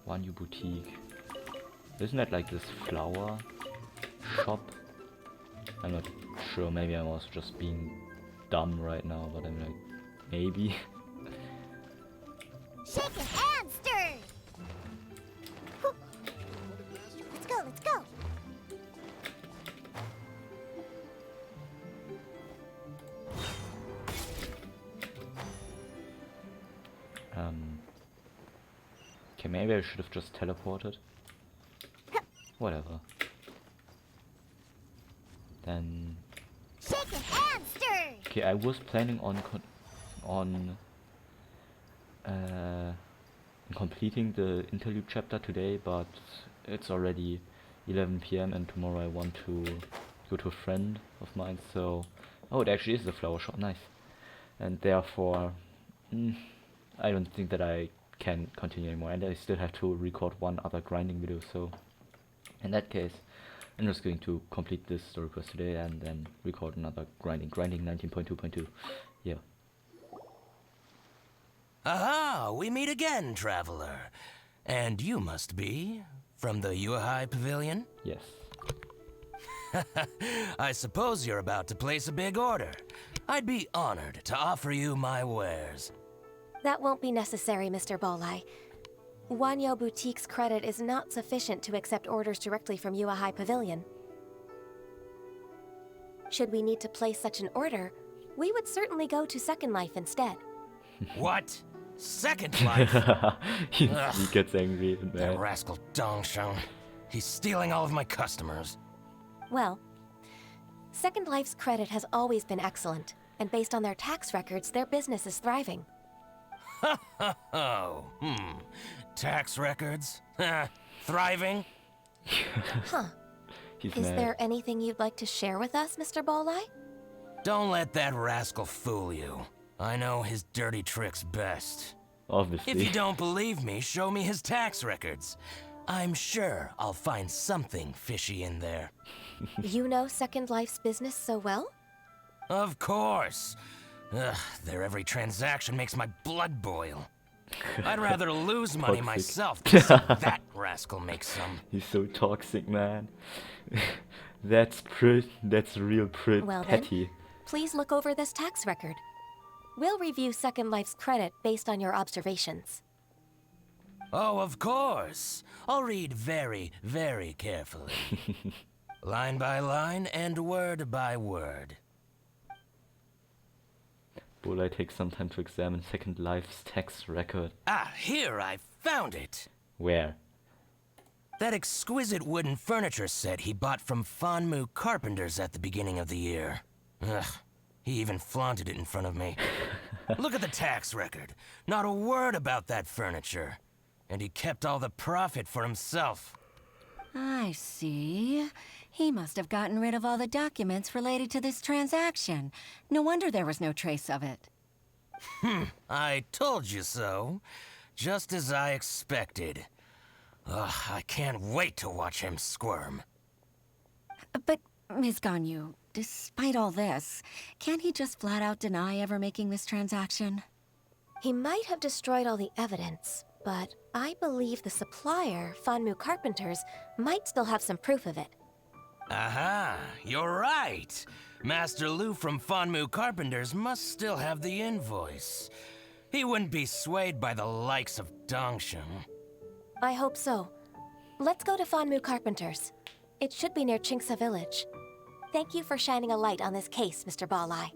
Wanyu Boutique. Isn't that like this flower shop? I'm not sure, maybe I'm also just being dumb right now, but I'm like, maybe. Shaken and stirred! Let's go, let's go! Okay, maybe I should have just teleported. Whatever. Then... Shaken and stirred! Okay, I was planning on completing the interlude chapter today, but it's already 11 PM and tomorrow I want to go to a friend of mine, so... Oh, it actually is the flower shop, nice. And therefore, I don't think that I can continue anymore, and I still have to record one other grinding video, so... In that case, I'm just going to complete this story quest today and then record another grinding 19.2.2. Yeah. Aha! We meet again, traveler. And you must be from the Liyue Pavilion? Yes. I suppose you're about to place a big order. I'd be honored to offer you my wares. That won't be necessary, Mr. Bolai. Wanyo Boutique's credit is not sufficient to accept orders directly from Liyue Pavilion. Should we need to place such an order, we would certainly go to Second Life instead. What? Second Life? He gets angry and mad. That rascal Dongsheng. He's stealing all of my customers. Well, Second Life's credit has always been excellent, and based on their tax records, their business is thriving. Tax records? Thriving? Huh. Is there anything you'd like to share with us, Mr. Bolai? Don't let that rascal fool you. I know his dirty tricks best. Obviously. If you don't believe me, show me his tax records. I'm sure I'll find something fishy in there. You know Second Life's business so well? Of course. Ugh, their every transaction makes my blood boil. I'd rather lose money myself than see that rascal make some. He's so toxic, man. That's real petty. Well then, please look over this tax record. We'll review Second Life's credit based on your observations. Oh, of course. I'll read very, very carefully. Line by line and word by word. Bolai takes some time to examine Second Life's tax record. Ah, here, I found it. Where? That exquisite wooden furniture set he bought from Fanmu Carpenters at the beginning of the year. Ugh, he even flaunted it in front of me. Look at the tax record. Not a word about that furniture. And he kept all the profit for himself. I see. He must have gotten rid of all the documents related to this transaction. No wonder there was no trace of it. I told you so. Just as I expected. Ugh, I can't wait to watch him squirm. But, Ms. Ganyu, despite all this, can't he just flat out deny ever making this transaction? He might have destroyed all the evidence, but I believe the supplier, Fanmu Carpenters, might still have some proof of it. Aha, you're right. Master Lu from Fanmu Carpenters must still have the invoice. He wouldn't be swayed by the likes of Dongsheng. I hope so. Let's go to Fanmu Carpenters. It should be near Qingce Village. Thank you for shining a light on this case, Mr. Bolai.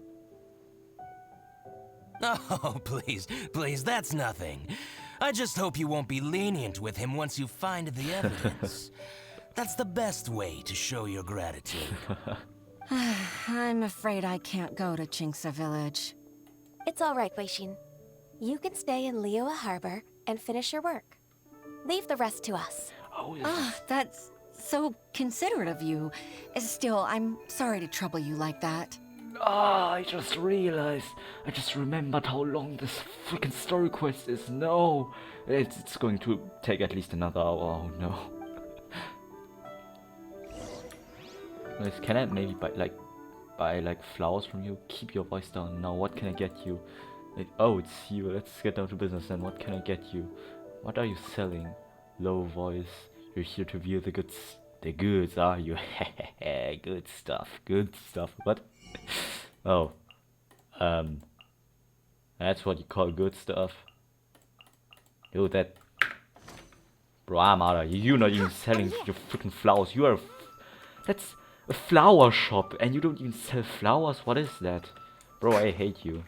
Oh, please, that's nothing. I just hope you won't be lenient with him once you find the evidence. That's the best way to show your gratitude. I'm afraid I can't go to Qingce Village. It's all right, Weixin. You can stay in Liyue Harbour and finish your work. Leave the rest to us. Oh, that's so considerate of you. Still, I'm sorry to trouble you like that. I just realized. I just remembered how long this freaking story quest is. No, it's going to take at least another hour. Oh no. Guys, can I maybe buy flowers from you? Keep your voice down. Now, what can I get you? Oh, it's you. Let's get down to business then. What can I get you? What are you selling? Low voice. You're here to view the goods. The goods, are you? Good stuff. Good stuff. What? Oh. That's what you call good stuff. Dude, that... Bro, I'm out of here. You're not even selling your freaking flowers. You are... That's a flower shop and you don't even sell flowers? What is that? Bro, I hate you.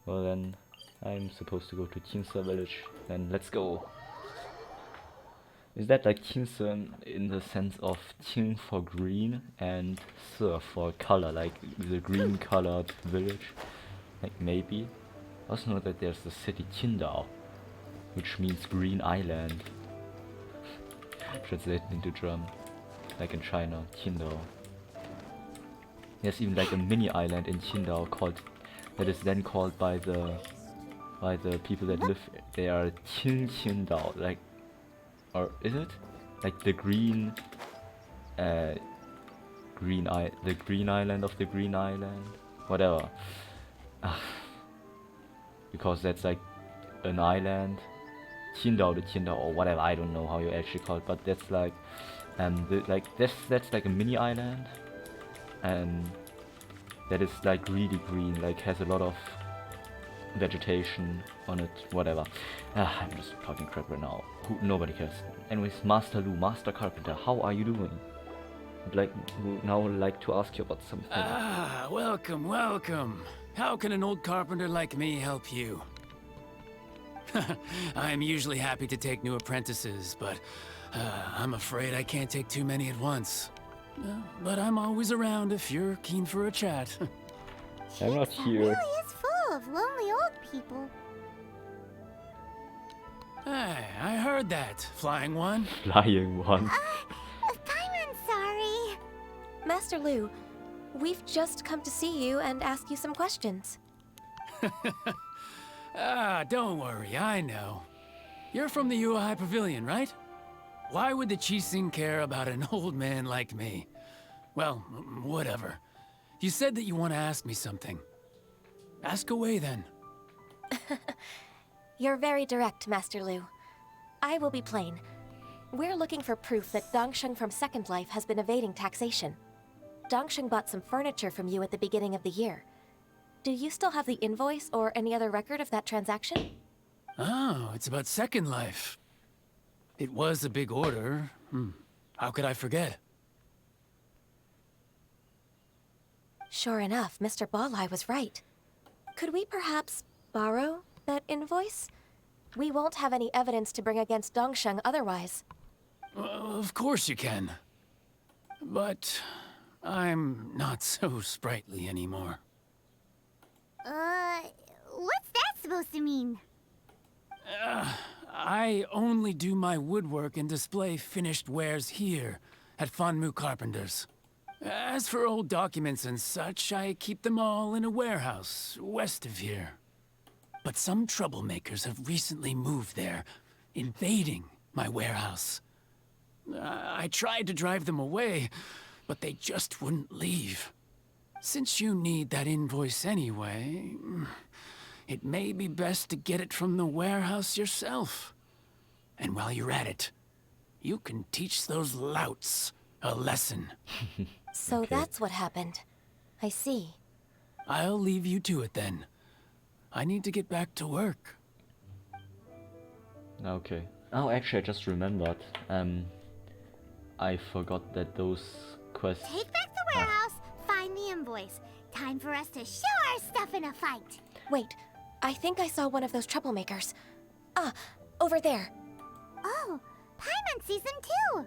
Well then, I'm supposed to go to Qingce Village. Then let's go. Is that like Qingce in the sense of Qing for green and Se for color, like the green colored village? Like maybe. I also know that there's the city Qingdao, which means green island. Translated into German, like in China, Qingdao. There's even like a mini island in Qingdao called, that is then called by the people that live there, Qingdao, like, or is it like the green island of the green island, whatever. Because that's like an island, Qingdao to Qingdao or whatever. I don't know how you actually call it, but that's like that's like a mini island, and that is like really green, like has a lot of vegetation on it, whatever. I'm just talking crap right now. Nobody cares. Anyways, Master Lu, Master Carpenter, how are you doing? I'd like to ask you about something. Ah, welcome, welcome. How can an old carpenter like me help you? I'm usually happy to take new apprentices, but I'm afraid I can't take too many at once. But I'm always around if you're keen for a chat. I'm not here. Really is full of lonely old people. Hey, I heard that, Flying One. Flying One. Paimon, sorry. Master Lu, we've just come to see you and ask you some questions. Don't worry, I know. You're from the Yuehai Pavilion, right? Why would the Qixing care about an old man like me? Well, whatever. You said that you want to ask me something. Ask away, then. You're very direct, Master Lu. I will be plain. We're looking for proof that Dongsheng from Second Life has been evading taxation. Dongsheng bought some furniture from you at the beginning of the year. Do you still have the invoice or any other record of that transaction? Oh, it's about Second Life. It was a big order. How could I forget? Sure enough, Mr. Balai was right. Could we perhaps borrow that invoice? We won't have any evidence to bring against Dongsheng otherwise. Of course you can. But I'm not so sprightly anymore. What's that supposed to mean? I only do my woodwork and display finished wares here at Funmu Carpenters. As for old documents and such, I keep them all in a warehouse west of here. But some troublemakers have recently moved there, invading my warehouse. I tried to drive them away, but they just wouldn't leave. Since you need that invoice anyway, it may be best to get it from the warehouse yourself. And while you're at it, you can teach those louts a lesson. So okay. That's what happened. I see. I'll leave you to it then. I need to get back to work. Okay. Oh, actually, I just remembered. I forgot that those quests... Take back the warehouse, find the invoice. Time for us to show our stuff in a fight. Wait, I think I saw one of those troublemakers. Ah, over there. Oh, Paimon sees them too.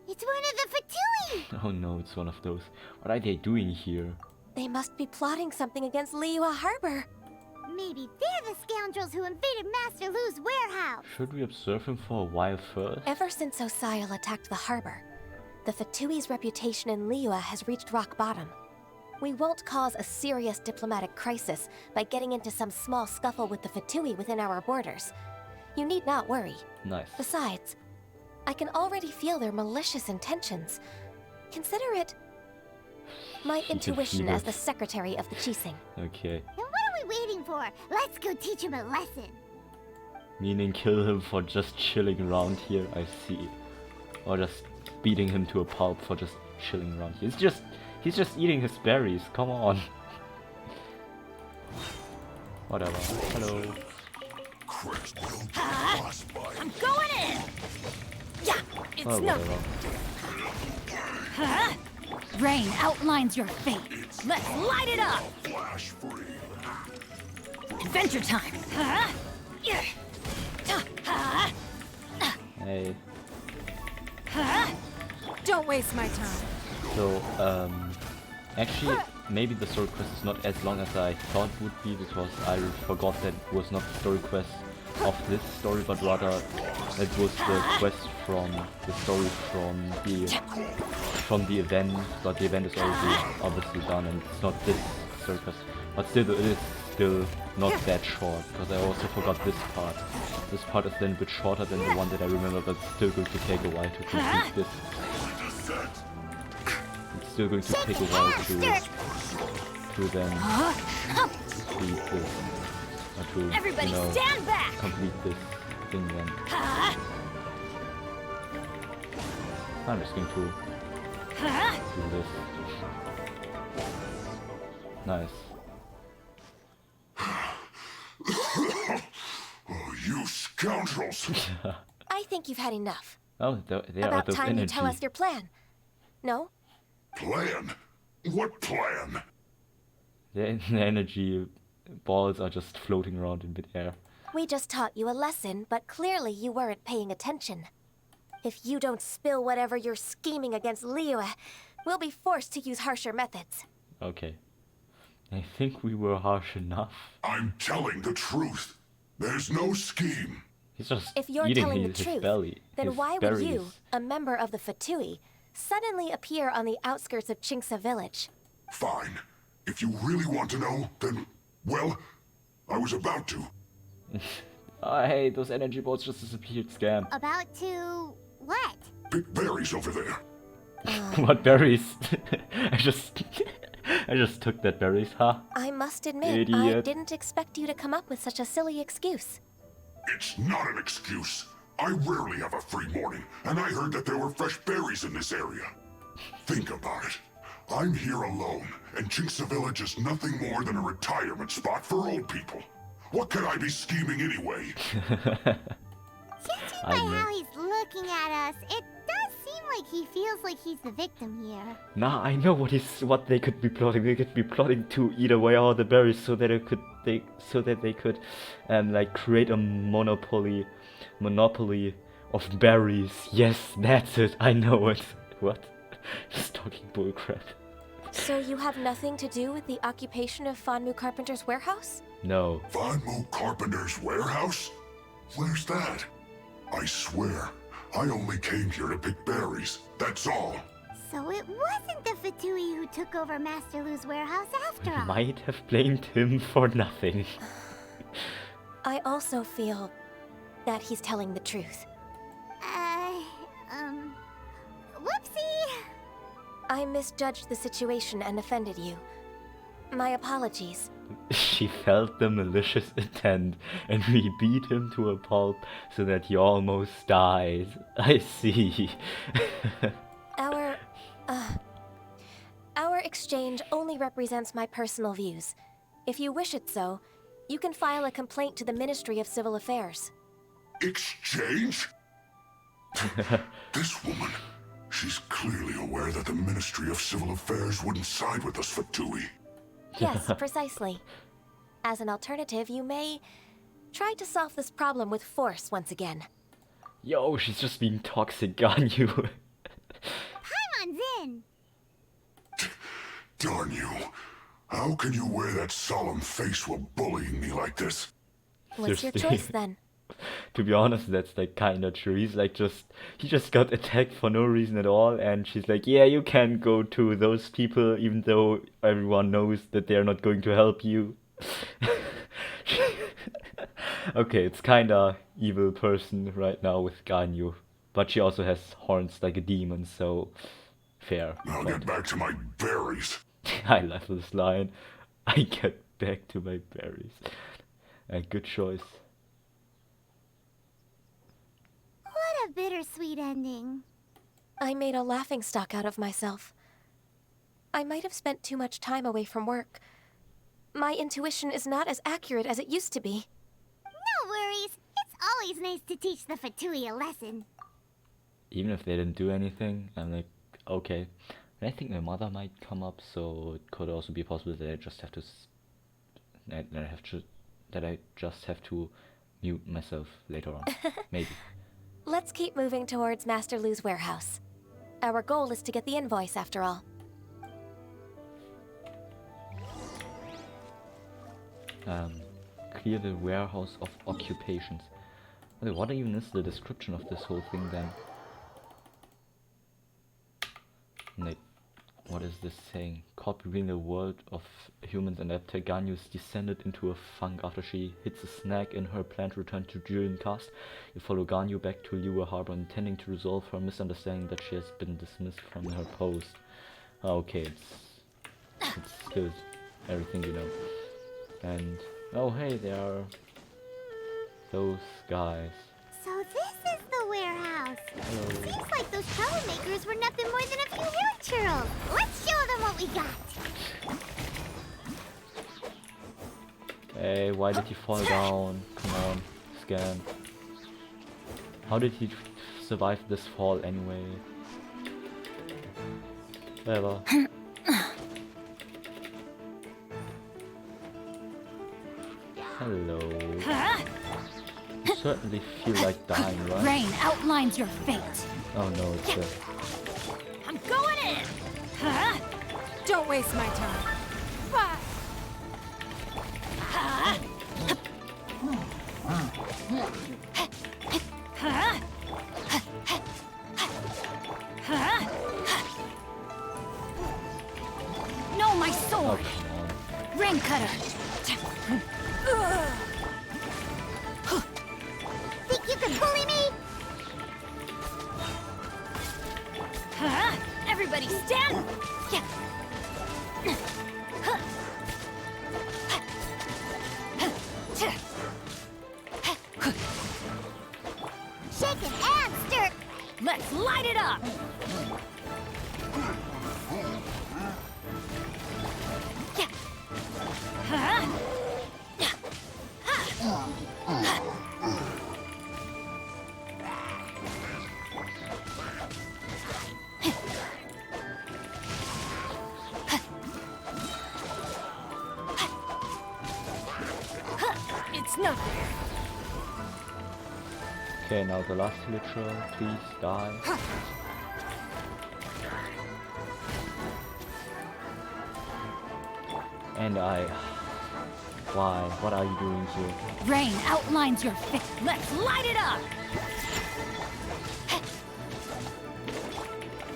It's one of the Fatui! Oh no, it's one of those. What are they doing here? They must be plotting something against Liyue Harbour. Maybe they're the scoundrels who invaded Master Lu's warehouse. Should we observe him for a while first? Ever since Osial attacked the harbor, the Fatui's reputation in Liyue has reached rock bottom. We won't cause a serious diplomatic crisis by getting into some small scuffle with the Fatui within our borders. You need not worry. Nice. Besides, I can already feel their malicious intentions. Consider it my intuition as the secretary of the Qixing. Okay. Then what are we waiting for? Let's go teach him a lesson. Meaning kill him for just chilling around here, I see. Or just beating him to a pulp for just chilling around here. He's just eating his berries, come on. Whatever. Hello. I'm going in! Yeah, it's nothing. Rain outlines your fate. Let's light it up! Adventure time! Hey. Don't waste my time. So, actually, maybe the story quest is not as long as I thought it would be, because I forgot that it was not the story quest of this story, but rather it was the quest from the story from the event, but the event is already obviously done and it's not this story quest. But still, it is still not that short, because I also forgot this part. This part is then a bit shorter than the one that I remember, but it's still going to take a while to complete this. It's still going to take a while to then complete this. Or to, everybody, you know, stand back! Complete this thing then. I'm just going to do this. Nice. You scoundrels! I think you've had enough. Oh, they are About out of time energy. you tell us your plan. No? Plan? What plan? The energy balls are just floating around in midair. We just taught you a lesson, but clearly you weren't paying attention. If you don't spill whatever you're scheming against Liyue, we'll be forced to use harsher methods. Okay. I think we were harsh enough. I'm telling the truth. There's no scheme. He's just If you're eating telling his the truth, belly. then his why berries. would you, a member of the Fatui, suddenly appear on the outskirts of Chinksa village? Fine. If you really want to know, then, well, I was about to. Oh, hey, those energy bolts just disappeared, scam. About to what? Pick berries over there. What berries? I just took that berries, huh? I must admit, Idiot. I didn't expect you to come up with such a silly excuse. It's not an excuse. I rarely have a free morning, and I heard that there were fresh berries in this area. Think about it. I'm here alone, and Chinksa Village is nothing more than a retirement spot for old people. What could I be scheming anyway? Judging by how he's looking at us, it does seem like he feels like he's the victim here. Nah, I know what they could be plotting. They could be plotting to eat away all the berries so that they could like create a monopoly of berries. Yes, that's it. I know it. What? Just talking bullcrap. So you have nothing to do with the occupation of Fanmu Carpenter's warehouse? No. Fanmu Carpenter's warehouse? Where's that? I swear, I only came here to pick berries. That's all. So it wasn't the Fatui who took over Master Lu's warehouse after all. Might have blamed him for nothing. I also feel that he's telling the truth. Whoopsie! I misjudged the situation and offended you. My apologies. She felt the malicious intent, and we beat him to a pulp so that he almost died. I see. Our exchange only represents my personal views. If you wish it so, you can file a complaint to the Ministry of Civil Affairs. Exchange? This woman, she's clearly aware that the Ministry of Civil Affairs wouldn't side with us, Fatui. Yes, precisely. As an alternative, you may try to solve this problem with force once again. Yo, she's just being toxic on you. Paimon's in! Darn you. How can you wear that solemn face while bullying me like this? What's your choice then? To be honest, that's like kinda true. He just got attacked for no reason at all, and she's like, yeah, you can go to those people even though everyone knows that they're not going to help you. Okay, it's kinda evil person right now with Ganyu, but she also has horns like a demon, so fair. I'll get back to my berries. I love this line. I get back to my berries. A good choice. What a bittersweet ending. I made a laughingstock out of myself. I might have spent too much time away from work. My intuition is not as accurate as it used to be. No worries. It's always nice to teach the Fatui a lesson. Even if they didn't do anything, I'm like, okay. And I think my mother might come up, so it could also be possible that I just have to that I just have to mute myself later on. Maybe. Let's keep moving towards Master Lu's warehouse. Our goal is to get the invoice, after all. Clear the warehouse of occupations. Okay, what even is the description of this whole thing then? Like, what is this saying? Caught between the world of humans and Depri-Ganyu descended into a funk after she hits a snag in her plan to return to Julian Cast. You follow Ganyu back to Liyue Harbour, intending to resolve her misunderstanding that she has been dismissed from her post. Okay, it's still everything you know. And oh hey, there are those guys. So this is the warehouse. Hello. Seems like those troublemakers were nothing more than a few hair churls. Let's show them what we got. Hey, why did he fall down? Come on, Scan. How did he survive this fall anyway? Whatever. Hello. certainly feel like dying, right? Rain outlines your fate. Oh no, it's I'm going in. Huh? Don't waste my time. Huh? Huh? Huh? No, my sword. Oh, Rain cutter. Think you can bully me? Huh? Everybody stand. Yeah. Shaken and stirred. Let's light it up. Yeah. Huh? It's nothing. okay, now the last villager, please die. And why? What are you doing here? Rain outlines your fate. Let's light it up.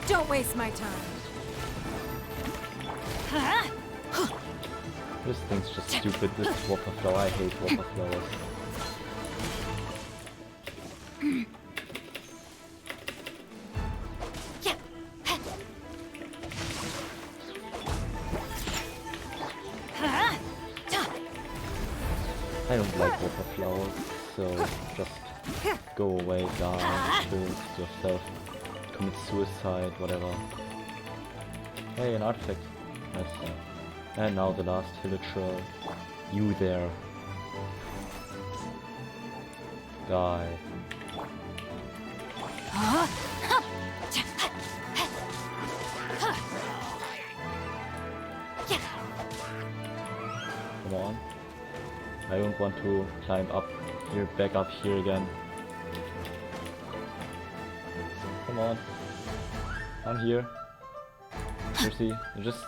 Don't waste my time. Huh? This thing's just stupid, this whopper flower, I hate whopper flowers. I don't like whopper flowers, so just go away, die, kill yourself, commit suicide, whatever. Hey, an artifact. Nice. And now the last villager. You there. Die. Come on. I don't want to climb up here, back up here again. Come on. I'm here. Seriously, you're just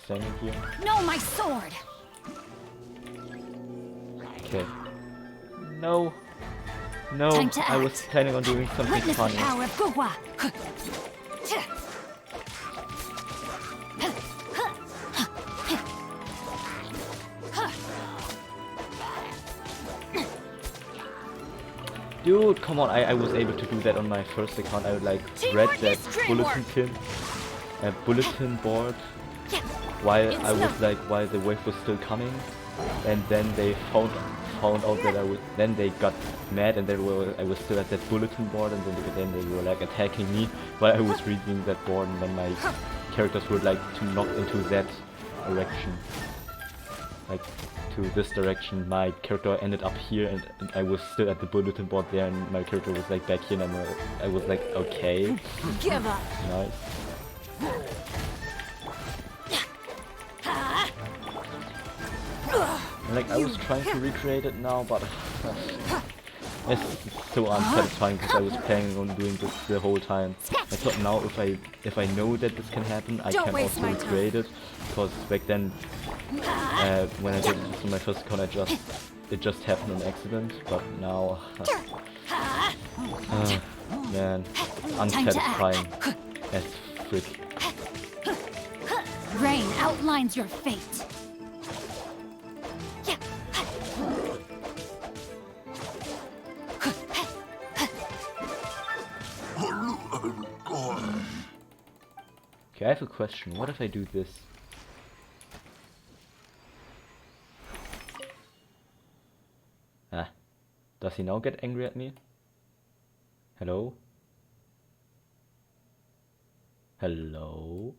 standing here. No, my sword. Okay. No. No, Time to I was act. planning on doing something Witness funny. the power of Gugwa. Dude, come on, I was able to do that on my first account. I like read that bulletin board while I was like, while the wave was still coming, and then they found out that then they got mad, and I was still at that bulletin board, and then they were like attacking me while I was reading that board, and then my characters were like to knock into that direction, like to this direction. My character ended up here, and I was still at the bulletin board there, and my character was like back here, and I was like, okay, Give up. nice. And like, I was trying to recreate it now, but it's so unsatisfying because I was planning on doing this the whole time. I thought now if I know that this can happen, I can also recreate it, because back then when I did this on my first account, it just happened on accident. But now, man, unsatisfying as frick. Rain outlines your fate. Okay, I have a question. What if I do this? Ah, does he now get angry at me? Hello? Hello?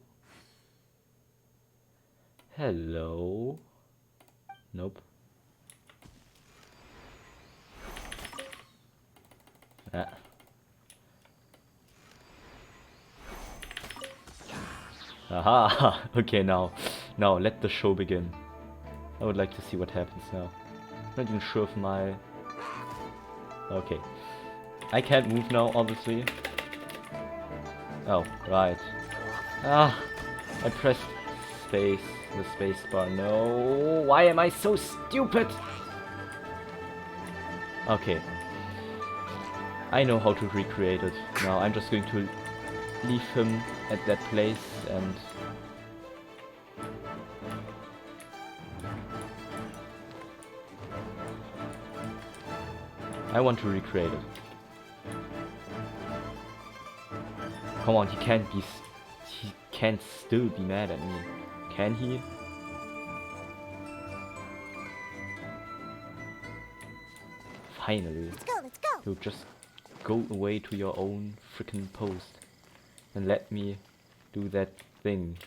Hello? Nope. Ah. Aha! Okay, now let the show begin. I would like to see what happens now. I'm not even sure if my Okay. I can't move now, obviously. Oh, right. Ah, I pressed space, the space bar. No, why am I so stupid? Okay. I know how to recreate it. Now I'm just going to leave him at that place and... I want to recreate it. Come on, he can't still be mad at me. Can he? Finally. Let's go, let's go. You just go away to your own freaking post and let me do that thing.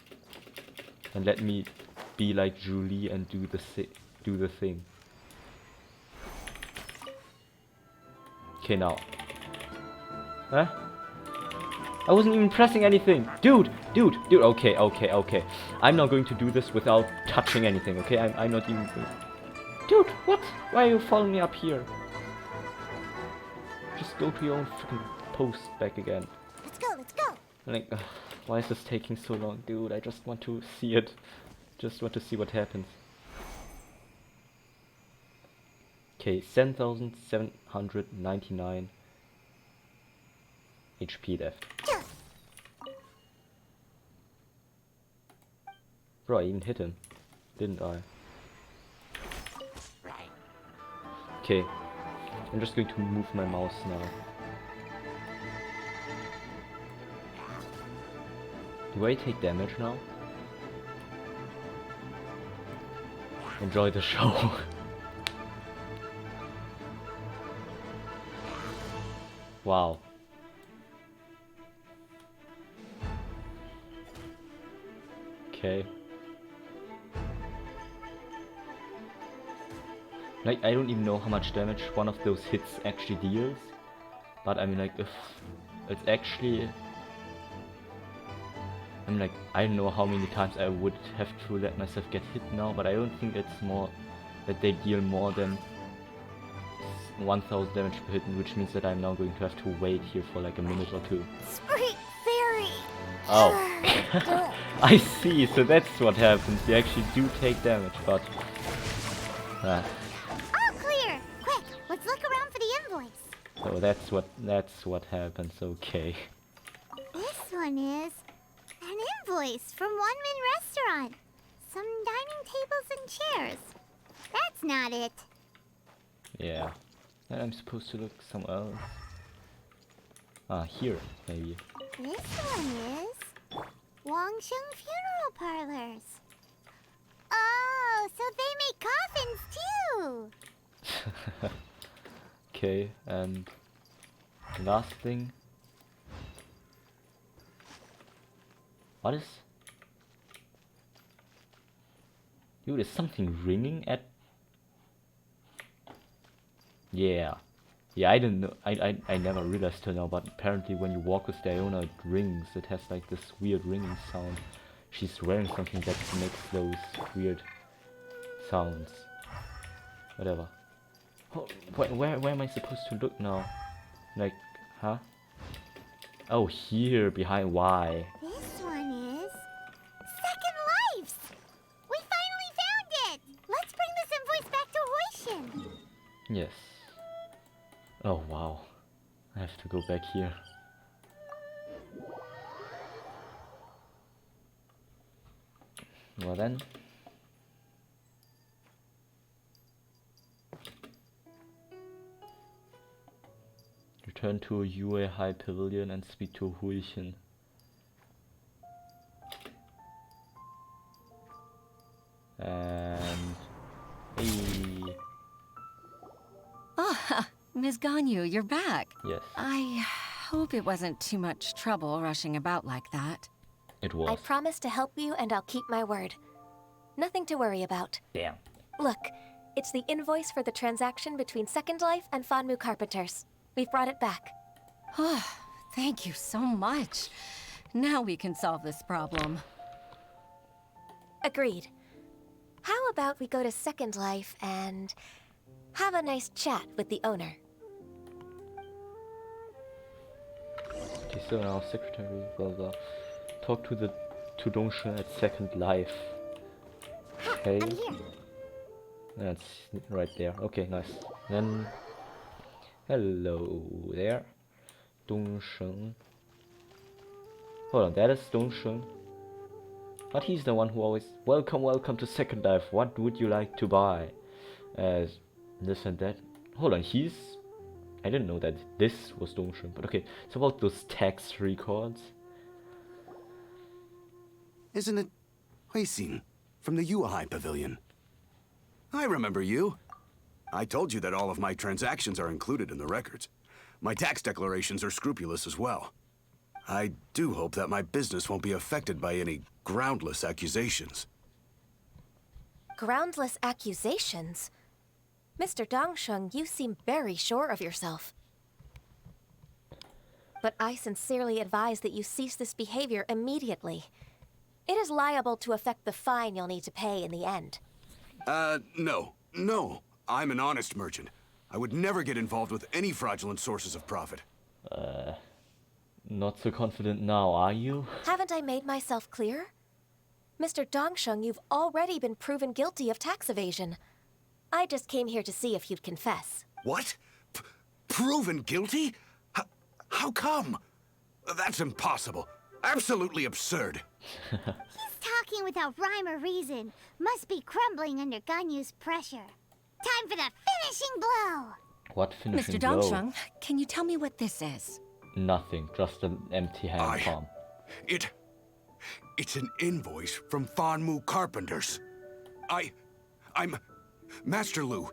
And let me be like Julie and do the thing. Okay, now. Huh? I wasn't even pressing anything. Dude. Okay. I'm not going to do this without touching anything, okay? I'm not even... Dude, what? Why are you following me up here? Just go to your own freaking post back again. Let's go, let's go. Like, why is this taking so long? Dude, I just want to see it. Just want to see what happens. Okay, 7,799 HP left. Bro, I even hit him, didn't I? Okay, I'm just going to move my mouse now. Do I take damage now? Enjoy the show. Wow. Okay. Like, I don't even know how much damage one of those hits actually deals. But I mean, like, if it's actually... I mean, like, I don't know how many times I would have to let myself get hit now, but I don't think it's more that they deal more than 1000 damage per hit, which means that I'm now going to have to wait here for like a minute or two. Sprite Fairy! Oh. I see, so that's what happens. You actually do take damage, but... All clear! Quick, let's look around for the invoice. So that's what happens, okay. This one is an invoice from One Man Restaurant. Some dining tables and chairs. That's not it. Yeah. And I'm supposed to look somewhere else. Ah, here, maybe. This one is Wangsheng Funeral Parlors. Oh, so they make coffins too! Okay, and last thing. What is... Dude, is something ringing at... Yeah. Yeah, I didn't know. I never realized till now, but apparently when you walk with Diona, it rings. It has like this weird ringing sound. She's wearing something that makes those weird sounds. Whatever. Oh, where am I supposed to look now? Like, huh? Oh, here, behind Y. This one is Second Lives! We finally found it! Let's bring this invoice back to Huishin! Yes. Oh, wow. I have to go back here. Well then. Return to Liyue High Pavilion and speak to Huishin. And... Hey. Ah, Ms. Ganyu, you're back. Yes. I hope it wasn't too much trouble rushing about like that. It was. I promise to help you and I'll keep my word. Nothing to worry about. Damn. Look, it's the invoice for the transaction between Second Life and Fanmu Carpenters. We've brought it back. Oh, thank you so much. Now we can solve this problem. Agreed. How about we go to Second Life and have a nice chat with the owner? He's still our secretary, blah blah. Talk to Dongshan at Second Life. Okay. I'm here. That's right there. Okay, nice. Then hello there. Dongshan. Hold on, that is Dongshan. But he's the one who always welcome to Second Life. What would you like to buy? This and that. Hold on, I didn't know that this was Dongshan, but okay. It's about those tax records. Isn't it Huixin from the Yuehai Pavilion? I remember you. I told you that all of my transactions are included in the records. My tax declarations are scrupulous as well. I do hope that my business won't be affected by any groundless accusations. Groundless accusations? Mr. Dongshan, you seem very sure of yourself. But I sincerely advise that you cease this behavior immediately. It is liable to affect the fine you'll need to pay in the end. No. I'm an honest merchant. I would never get involved with any fraudulent sources of profit. Not so confident now, are you? Haven't I made myself clear? Mr. Dongshan, you've already been proven guilty of tax evasion. I just came here to see if you'd confess. What? Proven guilty? How come? That's impossible. Absolutely absurd. He's talking without rhyme or reason. Must be crumbling under Ganyu's pressure. Time for the finishing blow! What finishing Mr. blow? Dongshan, can you tell me what this is? Nothing, just an empty hand palm. It's an invoice from Fanmu Carpenters. I'm Master Lu.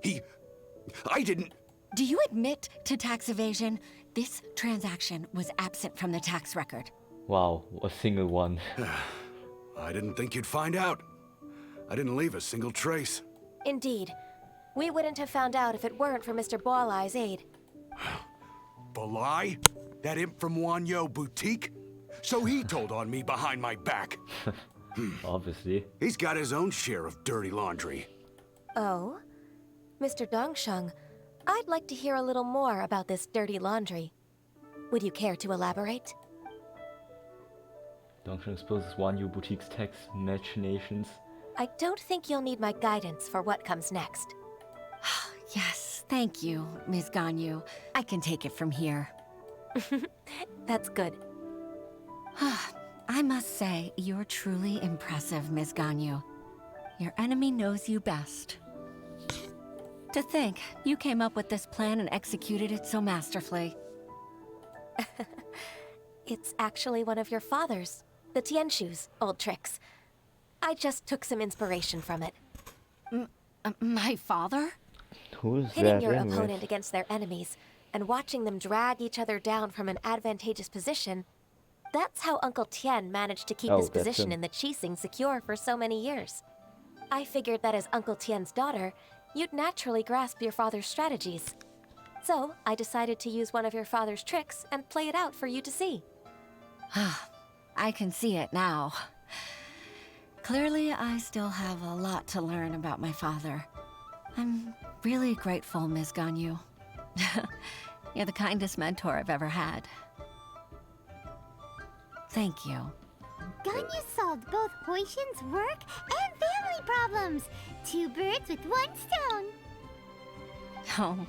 I didn't... Do you admit to tax evasion? This transaction was absent from the tax record. Wow, a single one. I didn't think you'd find out. I didn't leave a single trace. Indeed. We wouldn't have found out if it weren't for Mr. Boalai's aid. Balai? That imp from Wanyo Boutique? So he told on me behind my back. Obviously. He's got his own share of dirty laundry. Oh? Mr. Dongshan, I'd like to hear a little more about this dirty laundry. Would you care to elaborate? Dongshan exposes Wanyu Boutique's tax machinations. I don't think you'll need my guidance for what comes next. Yes, thank you, Ms. Ganyu. I can take it from here. That's good. I must say, you're truly impressive, Ms. Ganyu. Your enemy knows you best. To think, you came up with this plan and executed it so masterfully. It's actually one of your father's, the Tianshu's, old tricks. I just took some inspiration from it. My father? Who's Hitting your opponent against their enemies and watching them drag each other down from an advantageous position, that's how Uncle Tien managed to keep his position in the Qixing secure for so many years. I figured that as Uncle Tien's daughter, you'd naturally grasp your father's strategies. So, I decided to use one of your father's tricks and play it out for you to see. I can see it now. Clearly, I still have a lot to learn about my father. I'm really grateful, Ms. Ganyu. You're the kindest mentor I've ever had. Thank you. Ganyu solved both Huixin's work and family problems. 2 birds with 1 stone. Oh,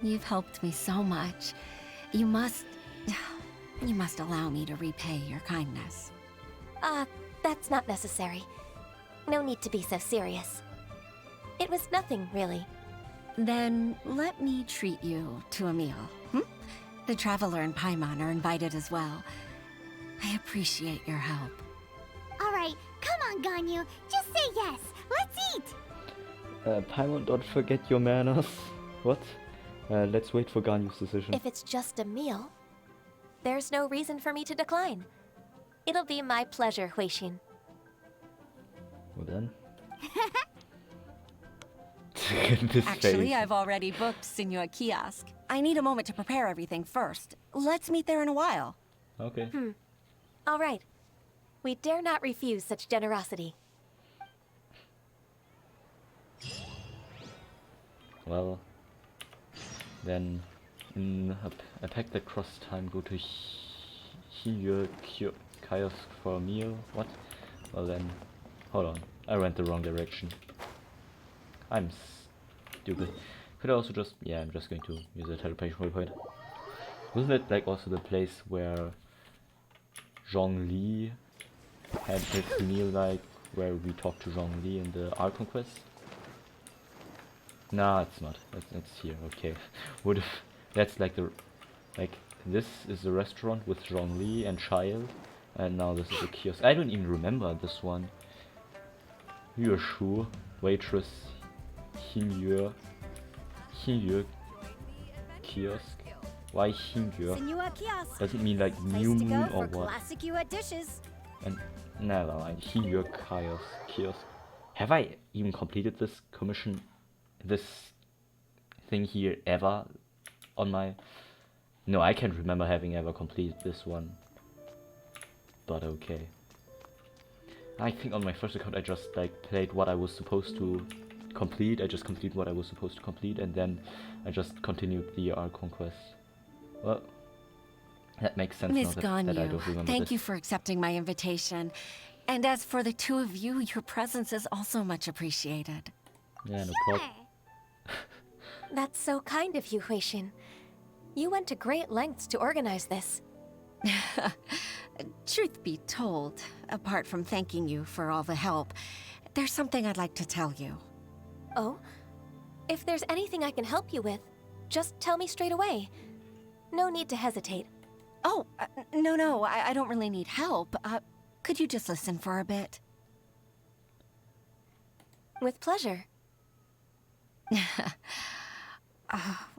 you've helped me so much. You must allow me to repay your kindness. That's not necessary. No need to be so serious. It was nothing, really. Then let me treat you to a meal. The Traveler and Paimon are invited as well. I appreciate your help. All right, come on, Ganyu. Just say yes. Let's eat. Paimon, don't forget your manners. What? Let's wait for Ganyu's decision. If it's just a meal, there's no reason for me to decline. It'll be my pleasure, Huixin. Well then. Actually, I've already booked Senor Kiosk. I need a moment to prepare everything first. Let's meet there in a while. Okay. All right. We dare not refuse such generosity. Well, then in a pack that cross time, go to Liyue kiosk for a meal. What? Well then, hold on. I went the wrong direction. I'm stupid. Could I also just... yeah, I'm just going to use a teleportation waypoint. Wasn't it like also the place where Zhongli had his meal, like where we talked to Zhongli in the Art Conquest? Nah, it's not. It's here. Okay. What if that's like the... like this is the restaurant with Zhongli and child, and now this is a kiosk. I don't even remember this one. Yueshu, waitress, Hingyue kiosk. Why Hingyue? Does it mean like new moon or what? Classic Yue dishes. And never mind. Hingyue kiosk. Have I even completed this commission, this thing here ever on my... no, I can't remember having ever completed this one. But okay. I think on my first account I just like played what I was supposed to complete. I just completed what I was supposed to complete, and then I just continued the Art Conquest. Well, that makes sense Ms. now that I don't Ganyu, remember thank this. you for accepting my invitation. And as for the two of you, your presence is also much appreciated. Yeah, no problem. That's so kind of you, Huixin. You went to great lengths to organize this. Truth be told, apart from thanking you for all the help, there's something I'd like to tell you. Oh? If there's anything I can help you with, just tell me straight away. No need to hesitate. Oh, no, I don't really need help. Could you just listen for a bit? With pleasure.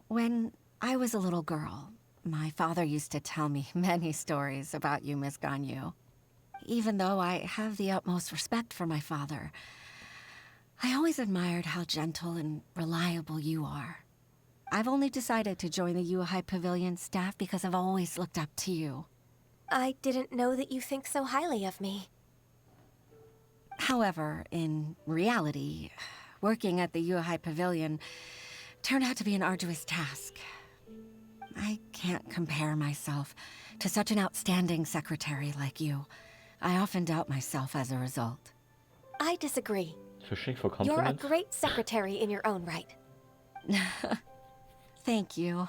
When I was a little girl, my father used to tell me many stories about you, Ms. Ganyu. Even though I have the utmost respect for my father, I always admired how gentle and reliable you are. I've only decided to join the Liyue Pavilion staff because I've always looked up to you. I didn't know that you think so highly of me. However, in reality, working at the Liyue Pavilion turned out to be an arduous task. I can't compare myself to such an outstanding secretary like you. I often doubt myself as a result. I disagree. Fishing for You're a compliments? great secretary in your own right. Thank you.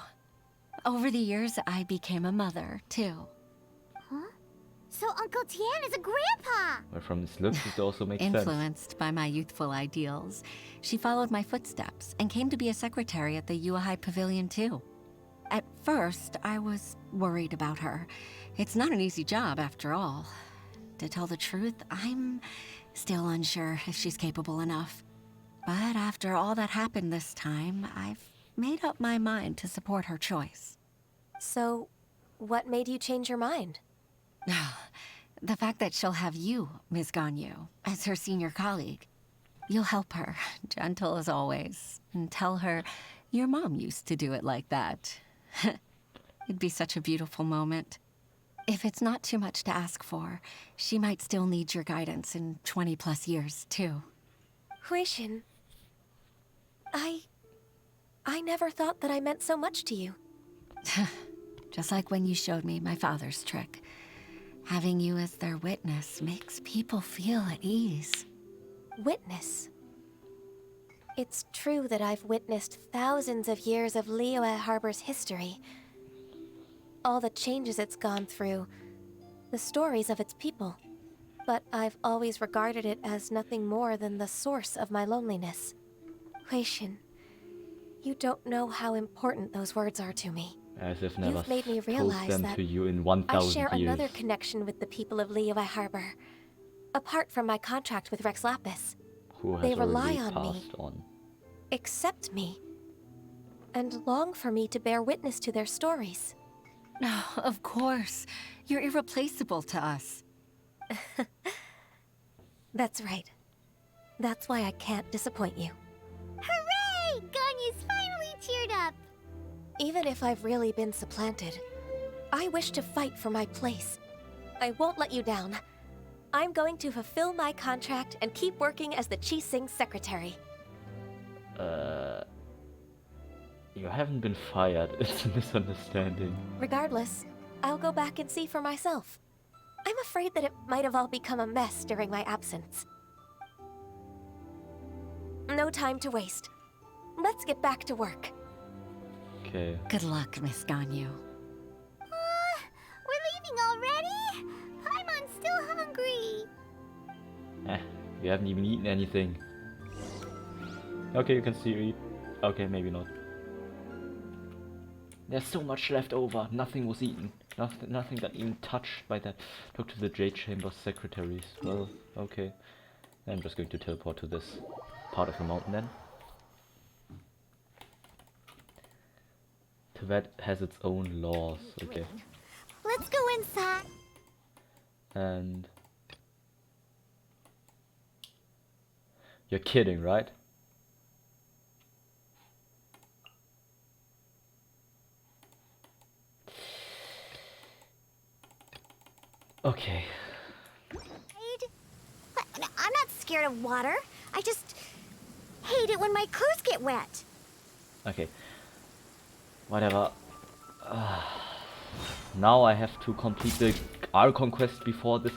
Over the years, I became a mother, too. Huh? So Uncle Tian is a grandpa! Well, from his looks, it also makes sense. Influenced by my youthful ideals, she followed my footsteps and came to be a secretary at the Liyue Pavilion, too. At first, I was worried about her. It's not an easy job, after all. To tell the truth, I'm still unsure if she's capable enough. But after all that happened this time, I've made up my mind to support her choice. So, what made you change your mind? The fact that she'll have you, Ms. Ganyu, as her senior colleague. You'll help her, gentle as always, and tell her your mom used to do it like that. It'd be such a beautiful moment. If it's not too much to ask for, she might still need your guidance in 20+ years, too. Huixin, I never thought that I meant so much to you. Just like when you showed me my father's trick. Having you as their witness makes people feel at ease. Witness? It's true that I've witnessed thousands of years of Liyue Harbour's history. All the changes it's gone through, the stories of its people. But I've always regarded it as nothing more than the source of my loneliness. Huixin, you don't know how important those words are to me. As if never You've made me told realize them that to you in 1,000 I share years. another connection with the people of Liyue Harbour. Apart from my contract with Rex Lapis, Who has they rely already on me, passed on. accept me, and long for me to bear witness to their stories. Oh, of course. You're irreplaceable to us. That's right. That's why I can't disappoint you. Hooray! Ganyu's finally cheered up! Even if I've really been supplanted, I wish to fight for my place. I won't let you down. I'm going to fulfill my contract and keep working as the Qixing secretary. You haven't been fired. It's a misunderstanding. Regardless, I'll go back and see for myself. I'm afraid that it might have all become a mess during my absence. No time to waste. Let's get back to work. Okay. Good luck, Miss Ganyu. We're leaving already? Paimon's still hungry. You haven't even eaten anything. Okay, you can still eat. Okay, maybe not. There's so much left over. Nothing was eaten. Nothing got even touched by that. Talk to the Jade Chamber secretaries. Well, okay. I'm just going to teleport to this part of the mountain then. Tibet has its own laws. Okay. Let's go inside. And you're kidding, right? Okay. I'm not scared of water. I just hate it when my clothes get wet. Okay. Whatever. Now I have to complete the Archon quest before this.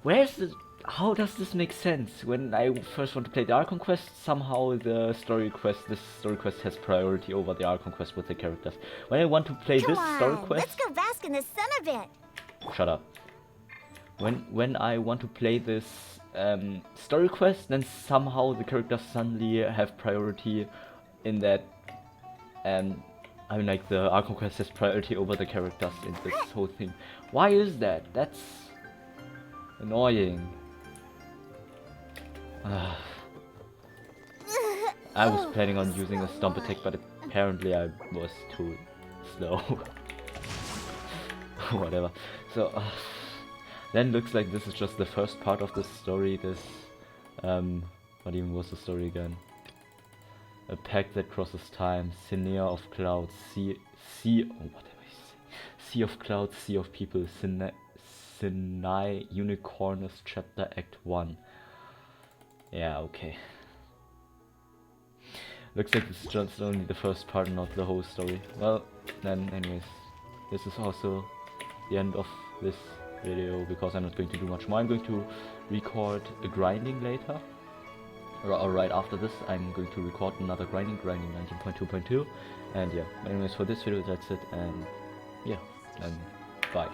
Where's the... How does this make sense? When I first want to play the Archon quest, somehow the story quest, this story quest has priority over the Archon quest with the characters. When I want to play this story quest... Let's go bask in the sun a bit. Shut up. When I want to play this story quest, then somehow the characters suddenly have priority in that. I mean, like the Archon quest has priority over the characters in this whole thing. Why is that? That's annoying. I was planning on using a stomp attack, but apparently I was too slow. Whatever. So then looks like this is just the first part of the story. This what even was the story again? A pact that crosses time, Sinae of clouds, sea of clouds, sea of people, Sinae, Unicornins, chapter act 1. Yeah, okay. Looks like it's just only the first part, not the whole story. Well, then anyways, this is also the end of this video, because I'm not going to do much more. I'm going to record a grinding later. Or right after this, I'm going to record another grinding 19.2.2. And yeah, anyways, for this video, that's it. And yeah, and bye.